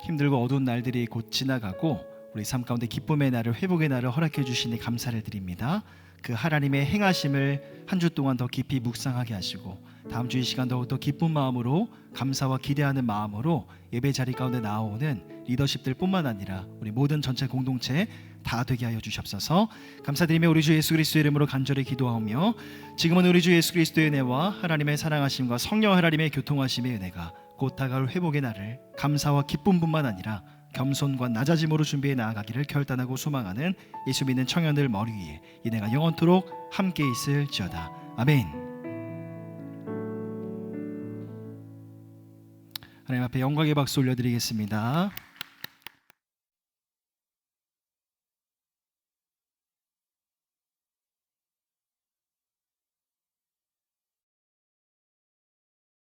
Speaker 3: 힘들고 어두운 날들이 곧 지나가고 우리 삶 가운데 기쁨의 날을, 회복의 날을 허락해 주시니 감사를 드립니다. 그 하나님의 행하심을 한 주 동안 더 깊이 묵상하게 하시고 다음 주 이 시간 더욱더 기쁜 마음으로, 감사와 기대하는 마음으로 예배 자리 가운데 나오는 리더십들 뿐만 아니라 우리 모든 전체 공동체 다 되게 하여 주시옵소서. 감사드리며 우리 주 예수 그리스도의 이름으로 간절히 기도하오며 지금은 우리 주 예수 그리스도의 은혜와 하나님의 사랑하심과 성령 하나님의 교통하심의 은혜가 곧 다가올 회복의 날을 감사와 기쁨뿐만 아니라 겸손과 낮아짐으로 준비해 나아가기를 결단하고 소망하는 예수 믿는 청년들 머리 위에 이내가 영원토록 함께 있을지어다. 아멘. 하나님 앞에 영광의 박수 올려드리겠습니다.